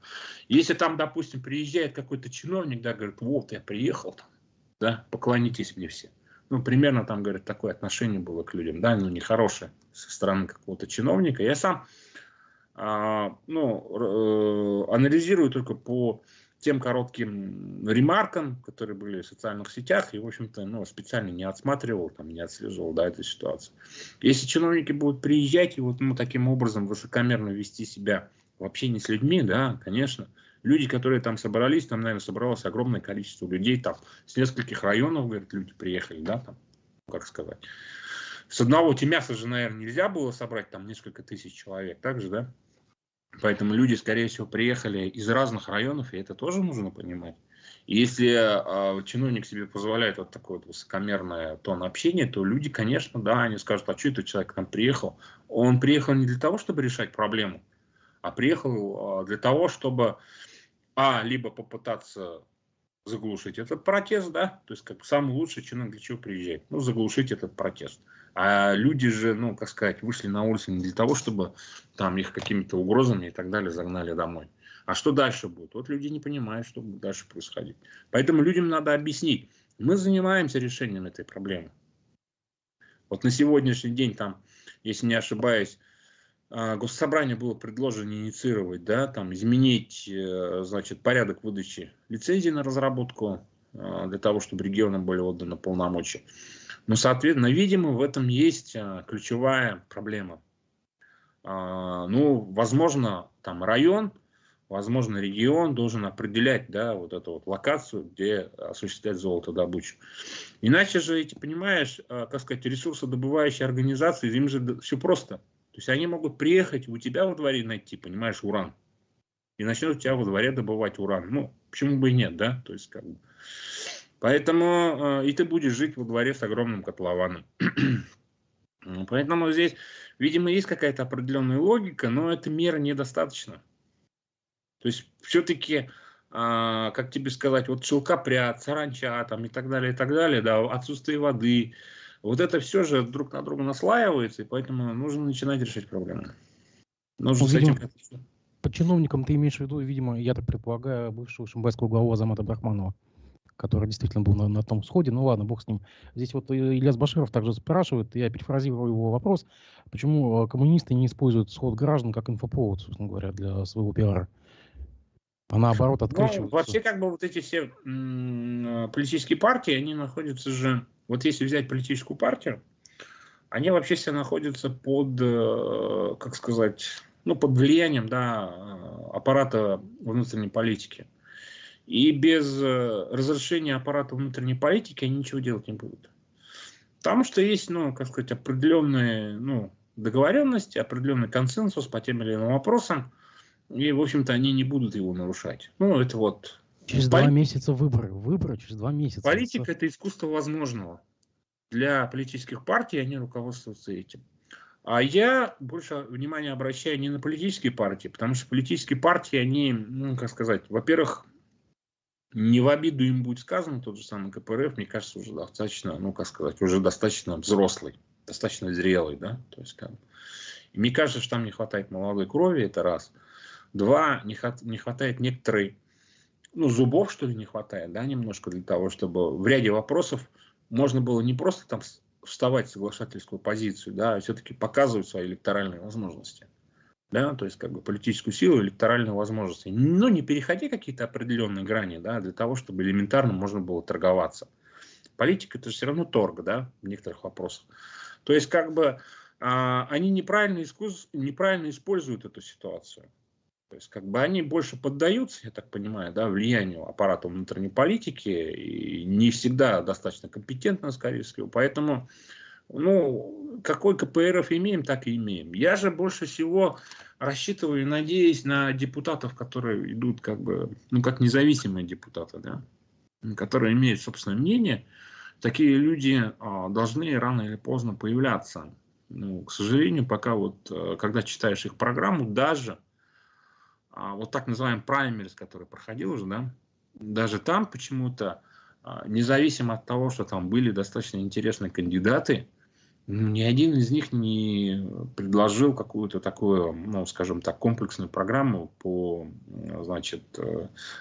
[SPEAKER 1] Если там, допустим, приезжает какой-то чиновник, да, говорит, вот я приехал, там, да, поклонитесь мне все. Примерно там, говорят, такое отношение было к людям, да, нехорошее со стороны какого-то чиновника. Я сам анализирую только по тем коротким ремаркам, которые были в социальных сетях, и, в общем-то, специально не отсматривал, не отслеживал, да, эту ситуацию. Если чиновники будут приезжать и вот таким образом высокомерно вести себя в общении с людьми, да, конечно, люди, которые там собрались, там, наверное, собралось огромное количество людей, там, с нескольких районов, говорят, люди приехали, да, там, как сказать. С одного Тимяса же, наверное, нельзя было собрать там несколько тысяч человек, так же, да? Поэтому люди, скорее всего, приехали из разных районов, и это тоже нужно понимать. И если чиновник себе позволяет вот такой вот высокомерный тон общения, то люди, конечно, да, они скажут, а что этот человек к нам приехал? Он приехал не для того, чтобы решать проблему, а приехал для того, чтобы либо попытаться заглушить этот протест, да, то есть как самый лучший чиновник для чего приезжает? Заглушить этот протест. А люди же, как сказать, вышли на улицу не для того, чтобы там их какими-то угрозами и так далее загнали домой. А что дальше будет? Вот люди не понимают, что будет дальше происходить. Поэтому людям надо объяснить. Мы занимаемся решением этой проблемы. Вот на сегодняшний день там, если не ошибаюсь, Госсобранию было предложено инициировать, да, там, изменить, значит, порядок выдачи лицензий на разработку для того, чтобы регионам были отданы полномочия. Но, соответственно, видимо, в этом есть ключевая проблема. Возможно, там район, возможно, регион должен определять, да, вот эту вот локацию, где осуществлять золотодобычу. Иначе же, ты понимаешь, как сказать, ресурсодобывающие организации, им же все просто. То есть они могут приехать у тебя во дворе найти, понимаешь, уран. И начнут у тебя во дворе добывать уран. Почему бы и нет, да? То есть, как бы. Поэтому и ты будешь жить во дворе с огромным котлованом. Поэтому здесь, видимо, есть какая-то определенная логика, но эта мера недостаточна. То есть, все-таки, как тебе сказать, вот шелкопряд, саранча там, и так далее, да, отсутствие воды. Вот это все же друг на друга наслаивается, и поэтому нужно начинать решать проблему. Нужно с этим...
[SPEAKER 2] Под чиновником ты имеешь в виду, видимо, я так предполагаю, бывшего шимбайского главу Азамата Абдрахманова, который действительно был на том сходе. Ладно, бог с ним. Здесь вот Ильяс Баширов также спрашивает, я перефразирую его вопрос, почему коммунисты не используют сход граждан как инфоповод, собственно говоря, для своего пиара? А наоборот открещиваются.
[SPEAKER 1] Вообще, как бы вот эти все политические партии, они находятся же... Вот если взять политическую партию, они вообще все находятся под, как сказать, под влиянием, да, аппарата внутренней политики. И без разрешения аппарата внутренней политики они ничего делать не будут. Потому что есть, как сказать, определенные договоренности, определенный консенсус по тем или иным вопросам. И, в общем-то, они не будут его нарушать. Это вот...
[SPEAKER 2] Через 2 месяца выборы через 2 месяца.
[SPEAKER 1] Политика – это искусство возможного. Для политических партий они руководствуются этим. А я больше внимания обращаю не на политические партии, потому что политические партии, они, как сказать, во-первых, не в обиду им будет сказано, тот же самый КПРФ, мне кажется, уже достаточно, как сказать, уже достаточно взрослый, достаточно зрелый, да, то есть как... И мне кажется, что там не хватает молодой крови, это раз. Два, не хватает некоторой, ну, зубов, что ли, не хватает, да, немножко для того, чтобы в ряде вопросов можно было не просто там вставать в соглашательскую позицию, да, а все-таки показывать свои электоральные возможности. Да, то есть как бы политическую силу, электоральные возможности. Но не переходя какие-то определенные грани, да, для того, чтобы элементарно можно было торговаться. Политика — это же все равно торг, да, в некоторых вопросах. То есть как бы они неправильно используют эту ситуацию. То есть как бы они больше поддаются, я так понимаю, да, влиянию аппарата внутренней политики и не всегда достаточно компетентно, скорее всего. Поэтому, ну, какой КПРФ имеем, так и имеем. Я же больше всего рассчитываю и надеюсь на депутатов, которые идут как бы, ну, как независимые депутаты, да, которые имеют собственное мнение. Такие люди должны рано или поздно появляться. Ну, к сожалению, пока вот, когда читаешь их программу, даже вот так называемый праймерис, который проходил уже, да, даже там почему-то, независимо от того, что там были достаточно интересные кандидаты, ни один из них не предложил какую-то такую, ну, скажем так, комплексную программу по, значит,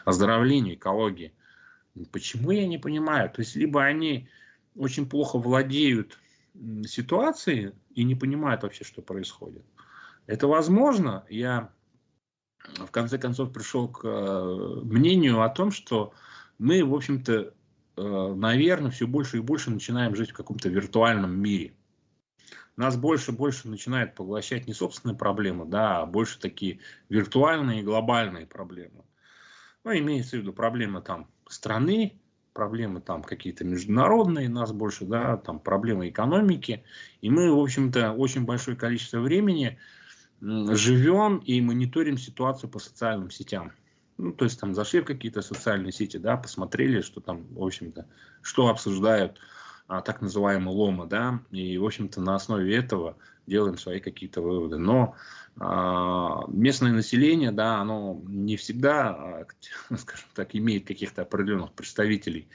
[SPEAKER 1] оздоровлению, экологии. Почему, я не понимаю. То есть, либо они очень плохо владеют ситуацией и не понимают вообще, что происходит. Это возможно. Я в конце концов пришел к мнению о том, что мы, в общем-то, наверное, все больше и больше начинаем жить в каком-то виртуальном мире. Нас больше и больше начинает поглощать не собственные проблемы, да, а больше такие виртуальные и глобальные проблемы. Ну, имеется в виду проблемы там страны, проблемы там какие-то международные, нас больше, да, там проблемы экономики. И мы, в общем-то, очень большое количество времени живем и мониторим ситуацию по социальным сетям. Ну, то есть там зашли в какие-то социальные сети, да, посмотрели, что там, в общем-то, что обсуждают так называемые ломы, да, и, в общем-то, на основе этого делаем свои какие-то выводы. Но местное население, да, оно не всегда, скажем так, имеет каких-то определенных представителей.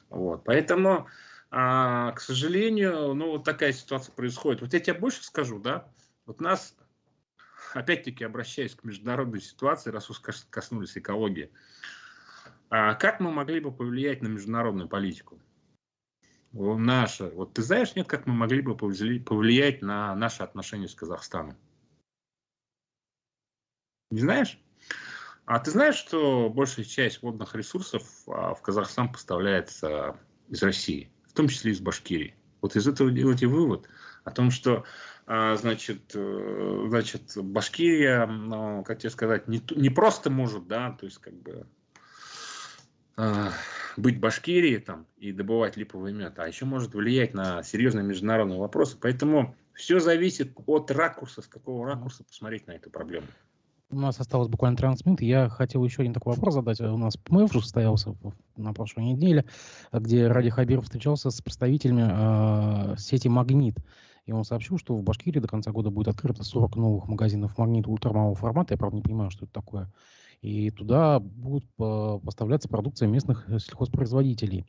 [SPEAKER 1] Вот. Поэтому, к сожалению, ну, вот такая ситуация происходит. Вот я тебе больше скажу, да, вот нас, опять-таки, обращаясь к международной ситуации, раз уж коснулись экологии, как мы могли бы повлиять на международную политику? Вот ты знаешь, нет, как мы могли бы повлиять на наши отношения с Казахстаном? Не знаешь? А ты знаешь, что большая часть водных ресурсов в Казахстан поставляется из России, в том числе из Башкирии? Вот из этого делайте вывод о том, что, значит, Башкирия, ну, как тебе сказать, не просто может, да, то есть как бы быть Башкирией там и добывать липовый мед, а еще может влиять на серьезные международные вопросы. Поэтому все зависит от ракурса, с какого ракурса посмотреть на эту проблему.
[SPEAKER 2] У нас осталось буквально 13 минут. Я хотел еще один такой вопрос задать. У нас ПМФ уже состоялся на прошлой неделе, где Ради Хабиров встречался с представителями сети «Магнит». И он сообщил, что в Башкирии до конца года будет открыто 40 новых магазинов «Магнит» ультрамалого формата. Я, правда, не понимаю, что это такое. И туда будут поставляться продукция местных сельхозпроизводителей.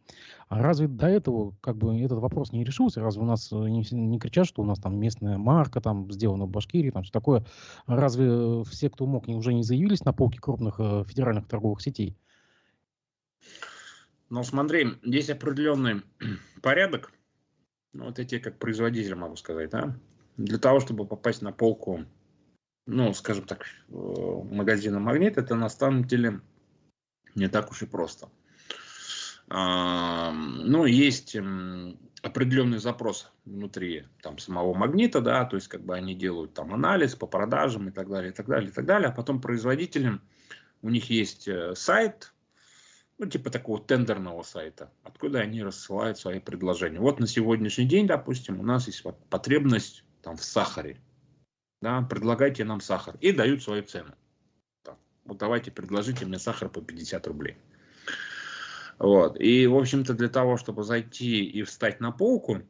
[SPEAKER 2] А разве до этого как бы этот вопрос не решился? Разве у нас не кричат, что у нас там местная марка там сделана в Башкирии, там все такое? Разве все, кто мог, уже не заявились на полки крупных федеральных торговых сетей?
[SPEAKER 1] Ну, смотри, есть определенный порядок. Вот я тебе как производитель могу сказать, да? Для того, чтобы попасть на полку, ну, скажем так, магазина «Магнит», это на самом деле не так уж и просто. Ну, есть определенный запрос внутри там самого «Магнита», да, то есть как бы они делают там анализ по продажам и так далее, и так далее, и так далее. А потом производителям, у них есть сайт, ну, типа такого тендерного сайта, откуда они рассылают свои предложения. Вот на сегодняшний день, допустим, у нас есть потребность там в сахаре. Да, предлагайте нам сахар. И дают свою цену. Так, вот давайте предложите мне сахар по 50 рублей. Вот. И, в общем-то, для того, чтобы зайти и встать на полку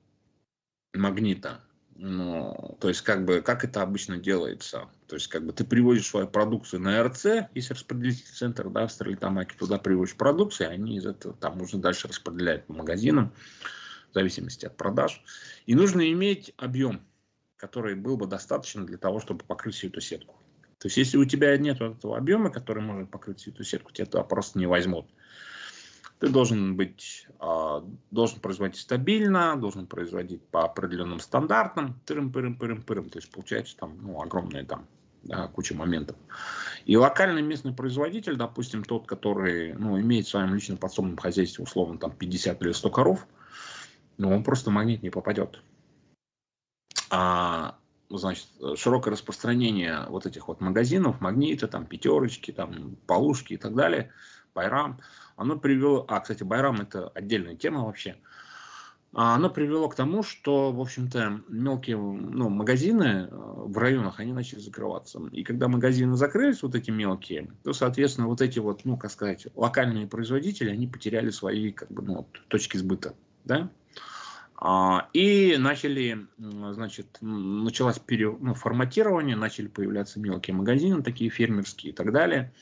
[SPEAKER 1] «Магнита», ну, то есть, как бы, как это обычно делается? То есть, как бы, ты привозишь свою продукцию на РЦ, если распределительный центр, да, в Стерлитамаке, туда привозишь продукцию, и они из этого там нужно дальше распределять по магазинам, в зависимости от продаж. И нужно иметь объем. который был бы достаточно для того, чтобы покрыть всю эту сетку. То есть, если у тебя нет этого объема, который может покрыть всю эту сетку, тебя туда просто не возьмут. Ты должен производить стабильно, должен производить по определенным стандартам, тырым-пырым-пырым-пырым. То есть, получается там, огромная там, да, куча моментов. И локальный местный производитель, допустим, тот, который, имеет в своем личном подсобном хозяйстве, условно, там 50 или 100 коров, он просто в магнит не попадет. Значит, широкое распространение вот этих вот магазинов, магниты, там, пятерочки, там, полушки и так далее, Байрам, оно привело, кстати, Байрам это отдельная тема вообще, оно привело к тому, что, в общем-то, мелкие магазины в районах, они начали закрываться. И когда магазины закрылись, вот эти мелкие, то, соответственно, вот эти вот, как сказать, локальные производители, они потеряли свои, точки сбыта, да? И начали, значит, началось форматирование, начали появляться мелкие магазины, такие фермерские и так далее.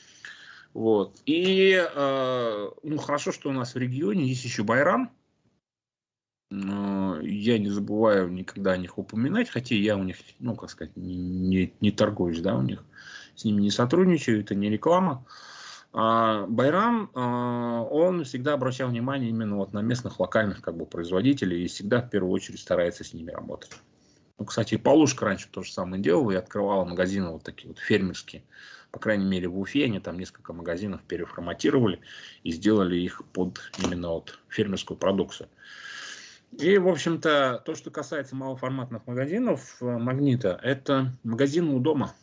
[SPEAKER 1] Вот. И хорошо, что у нас в регионе есть еще Байрам. Я не забываю никогда о них упоминать, хотя я у них, не торгуюсь, да, у них, с ними не сотрудничаю, это не реклама. Байрам, он всегда обращал внимание именно вот на местных локальных производителей и всегда в первую очередь старается с ними работать. Кстати, и Полушка раньше то же самое делала и открывала магазины вот такие вот фермерские. По крайней мере в Уфе они там несколько магазинов переформатировали и сделали их под именно вот фермерскую продукцию. И, в общем-то, то, что касается малоформатных магазинов, Магнита, это магазины у дома.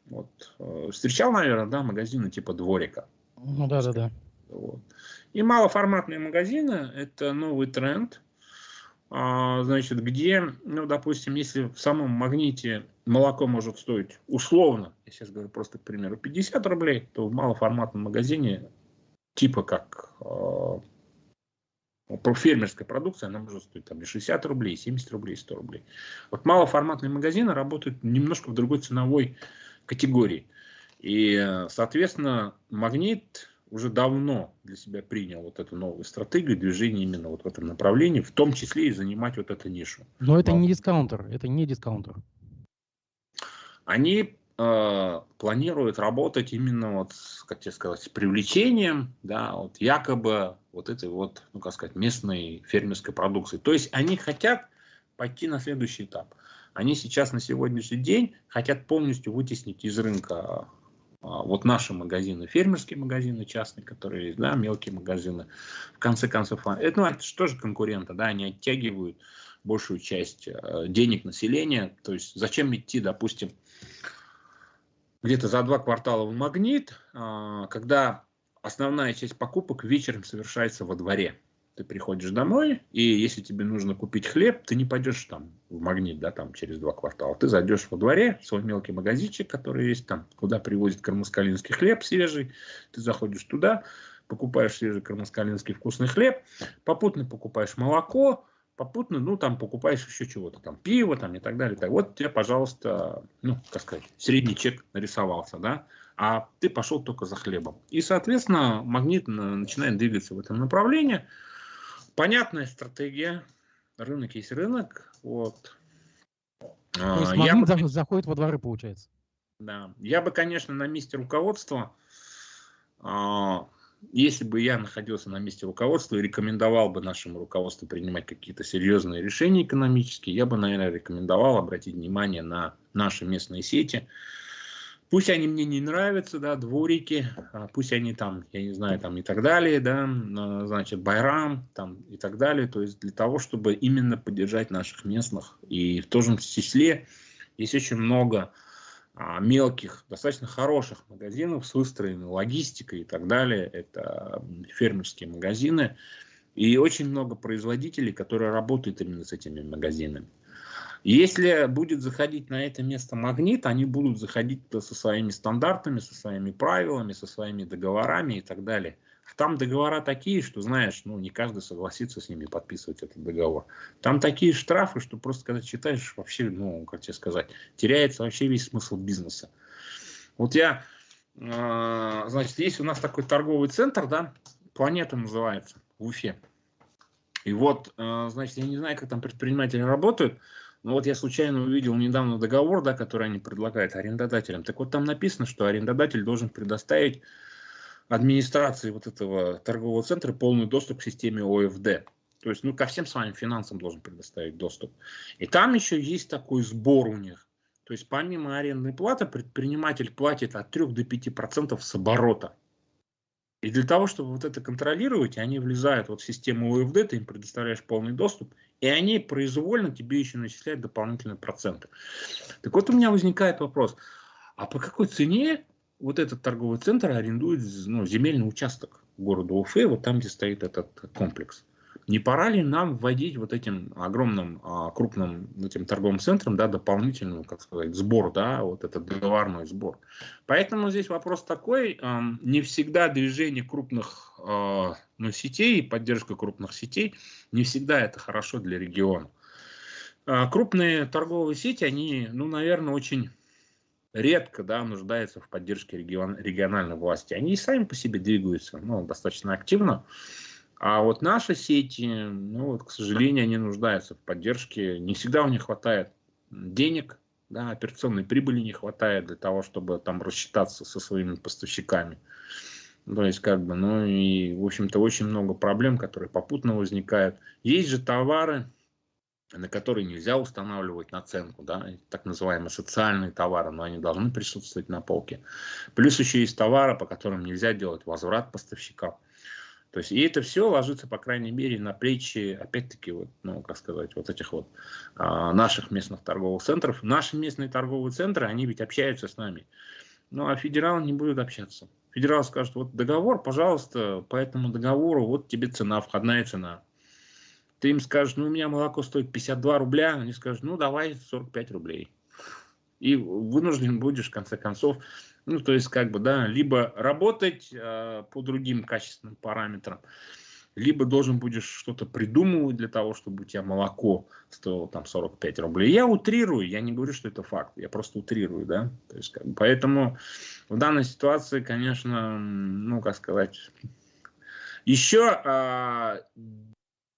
[SPEAKER 1] Вот. Встречал, наверное, да, магазины типа Дворика.
[SPEAKER 2] Да.
[SPEAKER 1] Вот. И малоформатные магазины – это новый тренд. Значит, где, допустим, если в самом Магните молоко может стоить условно, я сейчас говорю просто, к примеру, 50 рублей, то в малоформатном магазине типа как фермерская продукция, она может стоить там и 60 рублей, 70 рублей, 100 рублей. Вот малоформатные магазины работают немножко в другой ценовой категории. И, соответственно, Магнит уже давно для себя принял вот эту новую стратегию движения именно вот в этом направлении, в том числе и занимать вот эту нишу.
[SPEAKER 2] Но это не дискаунтер, это не дискаунтер.
[SPEAKER 1] Они планируют работать именно вот, как тебе сказать, с привлечением, да, вот якобы вот этой вот, местной фермерской продукции. То есть они хотят пойти на следующий этап. Они сейчас на сегодняшний день хотят полностью вытеснить из рынка вот наши магазины, фермерские магазины частные, которые есть, да, мелкие магазины. В конце концов, это же тоже конкуренты, да, они оттягивают большую часть денег населения. То есть зачем идти, допустим, где-то за 2 квартала в Магнит, когда основная часть покупок вечером совершается во дворе. Ты приходишь домой, и если тебе нужно купить хлеб, ты не пойдешь там в Магнит, да, там через 2 квартала. Ты зайдешь во дворе, в свой мелкий магазинчик, который есть там, куда привозят кармаскалинский хлеб свежий. Ты заходишь туда, покупаешь свежий кармаскалинский вкусный хлеб, попутно покупаешь молоко, попутно, там покупаешь еще чего-то, там пиво, там и так далее. Так. Вот тебе, пожалуйста, средний чек нарисовался, да, а ты пошел только за хлебом. И, соответственно, Магнит начинает двигаться в этом направлении. Понятная стратегия. Рынок есть рынок. Вот.
[SPEAKER 2] То есть Магнит заходит во дворы, получается.
[SPEAKER 1] Да. Я бы, конечно, на месте руководства, если бы я находился на месте руководства и рекомендовал бы нашему руководству принимать какие-то серьезные решения экономические, я бы, наверное, рекомендовал обратить внимание на наши местные сети. Пусть они мне не нравятся, да, Дворики, пусть они там, я не знаю, там и так далее, да, значит, Байрам, там и так далее. То есть для того, чтобы именно поддержать наших местных. И в том же числе есть очень много мелких, достаточно хороших магазинов с выстроенной логистикой и так далее. Это фермерские магазины. И очень много производителей, которые работают именно с этими магазинами. Если будет заходить на это место Магнит, они будут заходить со своими стандартами, со своими правилами, со своими договорами и так далее. Там договора такие, что, знаешь, не каждый согласится с ними подписывать этот договор. Там такие штрафы, что просто когда читаешь, вообще, как тебе сказать, теряется вообще весь смысл бизнеса. Вот значит, есть у нас такой торговый центр, да, Планета называется, в Уфе. И вот, значит, я не знаю, как там предприниматели работают, Ну вот я случайно увидел недавно договор, да, который они предлагают арендодателям. Так вот там написано, что арендодатель должен предоставить администрации вот этого торгового центра полный доступ к системе ОФД. То есть, ну, ко всем своим финансам должен предоставить доступ. И там еще есть такой сбор у них. То есть, помимо арендной платы, предприниматель платит от 3 до 5% с оборота. И для того, чтобы вот это контролировать, они влезают вот в систему ОФД, ты им предоставляешь полный доступ, и они произвольно тебе еще начисляют дополнительные проценты. Так вот у меня возникает вопрос, а по какой цене вот этот торговый центр арендует, ну, земельный участок города Уфы, вот там, где стоит этот комплекс? Не пора ли нам вводить вот этим огромным, крупным этим торговым центром, да, дополнительный, как сказать, сбор, да, вот этот договорной сбор? Поэтому здесь вопрос такой, не всегда движение крупных сетей, поддержка крупных сетей, не всегда это хорошо для региона. Крупные торговые сети, они, ну, наверное, очень редко, да, нуждаются в поддержке региональной власти. Они и сами по себе двигаются, ну, достаточно активно. А вот наши сети, ну, вот, к сожалению, они нуждаются в поддержке. Не всегда у них хватает денег, да, операционной прибыли не хватает для того, чтобы там рассчитаться со своими поставщиками. То есть, как бы, ну и, в общем-то, очень много проблем, которые попутно возникают. Есть же товары, на которые нельзя устанавливать наценку, да, так называемые социальные товары, но они должны присутствовать на полке. Плюс еще есть товары, по которым нельзя делать возврат поставщикам. То есть, и это все ложится, по крайней мере, на плечи, опять-таки, вот, ну, как сказать, вот этих вот наших местных торговых центров. Наши местные торговые центры, они ведь общаются с нами. Ну, а федералы не будут общаться. Федерал скажет, вот договор, пожалуйста, по этому договору, вот тебе цена, входная цена. Ты им скажешь, ну, у меня молоко стоит 52 рубля, они скажут, ну, давай 45 рублей. И вынужден будешь, в конце концов, ну, то есть, как бы, да, либо работать по другим качественным параметрам, либо должен будешь что-то придумывать для того, чтобы у тебя молоко стоило там 45 рублей. Я утрирую, я не говорю, что это факт, я просто утрирую, да. То есть, как бы, поэтому в данной ситуации, конечно, ну, как сказать, еще,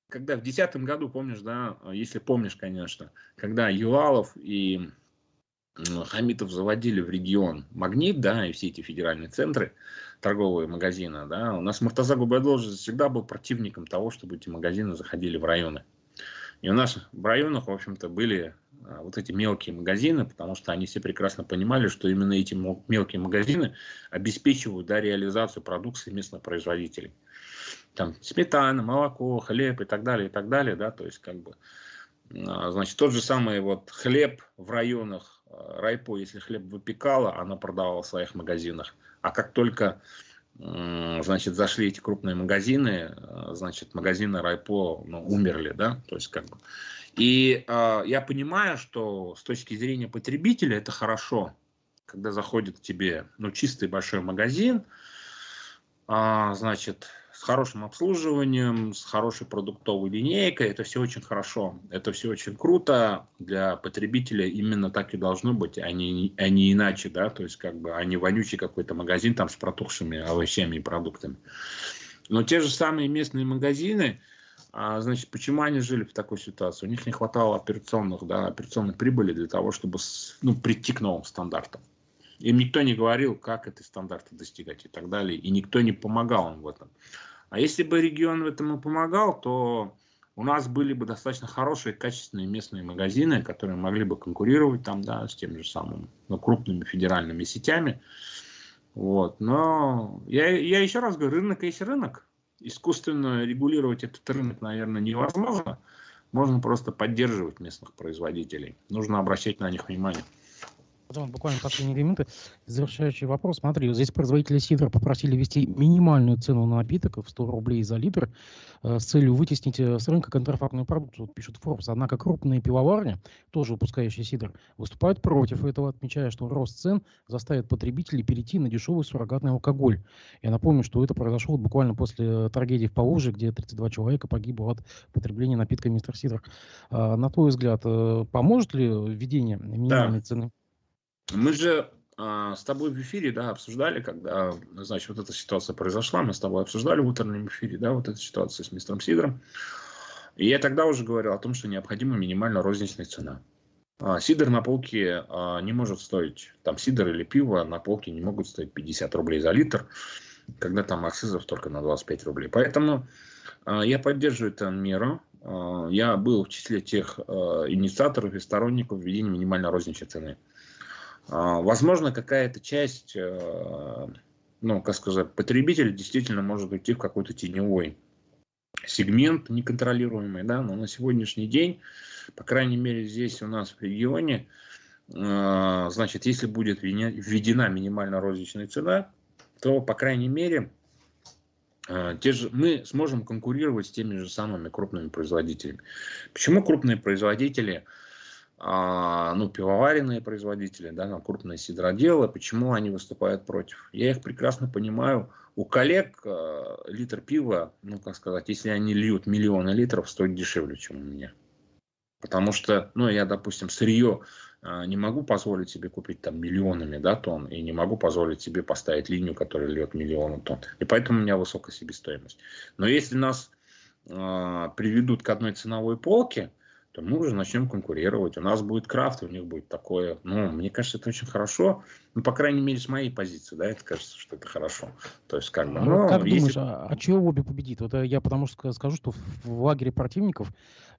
[SPEAKER 1] когда в 2010 году, помнишь, да, если помнишь, конечно, когда Ювалов и Хамитов заводили в регион Магнит, да, и все эти федеральные центры, торговые магазины, да, у нас Муртаза Губайдулович всегда был противником того, чтобы эти магазины заходили в районы. И у нас в районах, в общем-то, были вот эти мелкие магазины, потому что они все прекрасно понимали, что именно эти мелкие магазины обеспечивают, да, реализацию продукции местных производителей. Там сметана, молоко, хлеб и так далее, да, то есть, как бы, значит, тот же самый вот хлеб в районах Райпо, если хлеб выпекало, она продавала в своих магазинах. А как только, значит, зашли эти крупные магазины, значит, магазины Райпо, ну, умерли, да, то есть, как бы. И я понимаю, что с точки зрения потребителя это хорошо, когда заходит к тебе, ну, чистый большой магазин, значит, с хорошим обслуживанием, с хорошей продуктовой линейкой, это все очень хорошо, это все очень круто для потребителя, именно так и должно быть, а не иначе, да, то есть, как бы, а не вонючий какой-то магазин там с протухшими овощами и продуктами. Но те же самые местные магазины, значит, почему они жили в такой ситуации? У них не хватало операционной прибыли для того, чтобы, ну, прийти к новым стандартам. Им никто не говорил, как эти стандарты достигать и так далее, и никто не помогал им в этом. А если бы регион в этом и помогал, то у нас были бы достаточно хорошие, качественные местные магазины, которые могли бы конкурировать там, да, с теми же самыми, ну, крупными федеральными сетями. Вот. Но я еще раз говорю, рынок есть рынок. Искусственно регулировать этот рынок, наверное, невозможно. Можно просто поддерживать местных производителей. Нужно обращать на них внимание.
[SPEAKER 2] Буквально последние 2 минуты. Завершающий вопрос. Смотри, вот здесь производители сидра попросили ввести минимальную цену на напиток в 100 рублей за литр с целью вытеснить с рынка контрафактную продукцию, вот пишет Forbes. Однако крупные пивоварни, тоже выпускающие сидр, выступают против этого, отмечая, что рост цен заставит потребителей перейти на дешевый суррогатный алкоголь. Я напомню, что это произошло буквально после трагедии в Поволжье, где 32 человека погибло от потребления напитка мистер Сидр. На твой взгляд, поможет ли введение минимальной цены?
[SPEAKER 1] Мы же с тобой в эфире, да, обсуждали, когда, значит, вот эта ситуация произошла, мы с тобой обсуждали в утреннем эфире, да, вот эту ситуацию с мистером Сидром. И я тогда уже говорил о том, что необходима минимальная розничная цена. Сидр на полке не может стоить, там сидр или пиво на полке не могут стоить 50 рублей за литр, когда там акцизов только на 25 рублей. Поэтому я поддерживаю эту меру. Я был в числе тех инициаторов и сторонников введения минимальной розничной цены. Возможно, какая-то часть, ну, как сказать, потребителей действительно может уйти в какой-то теневой сегмент неконтролируемый, да, но на сегодняшний день, по крайней мере, здесь у нас в регионе, значит, если будет введена минимальная розничная цена, то, по крайней мере, мы сможем конкурировать с теми же самыми крупными производителями. Почему крупные производители, ну, пивоваренные производители, да, крупные сидроделы, почему они выступают против? Я их прекрасно понимаю. У коллег литр пива, ну, как сказать, если они льют миллионы литров, стоит дешевле, чем у меня. Потому что, ну, я, допустим, сырье не могу позволить себе купить там миллионами, да, тонн, и не могу позволить себе поставить линию, которая льет миллионы тонн. И поэтому у меня высокая себестоимость. Но если нас приведут к одной ценовой полке, то мы уже начнем конкурировать. У нас будет крафт, у них будет такое. Ну, мне кажется, это очень хорошо. Ну, по крайней мере, с моей позиции, да, это кажется, что это хорошо. То есть, как бы, ну,
[SPEAKER 2] Как
[SPEAKER 1] если...
[SPEAKER 2] думаешь, чего обе победит? Вот я потому что скажу, что в лагере противников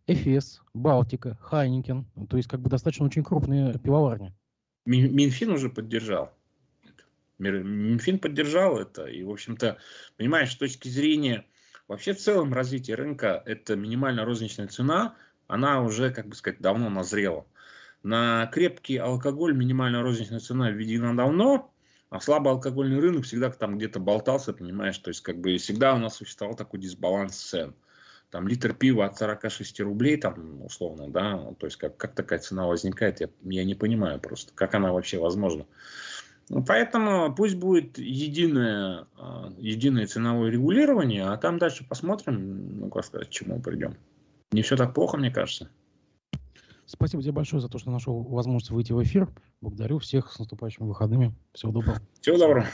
[SPEAKER 2] Эфес, Балтика, Хайникен, то есть как бы достаточно очень крупные пивоварни.
[SPEAKER 1] Минфин уже поддержал. Минфин поддержал это. И, в общем-то, понимаешь, с точки зрения вообще в целом развития рынка, это минимальная розничная цена, она уже, как бы сказать, давно назрела. На крепкий алкоголь минимальная розничная цена введена давно, а слабоалкогольный рынок всегда там где-то болтался, понимаешь, то есть как бы всегда у нас существовал такой дисбаланс цен. Там литр пива от 46 рублей, там, условно, да, то есть как такая цена возникает, я не понимаю просто, как она вообще возможна. Ну, поэтому пусть будет единое ценовое регулирование, а там дальше посмотрим, ну, как сказать, к чему придем. Не все так плохо, мне кажется.
[SPEAKER 2] Спасибо тебе большое за то, что нашел возможность выйти в эфир. Благодарю всех с наступающими выходными. Всего доброго.
[SPEAKER 1] Всего доброго.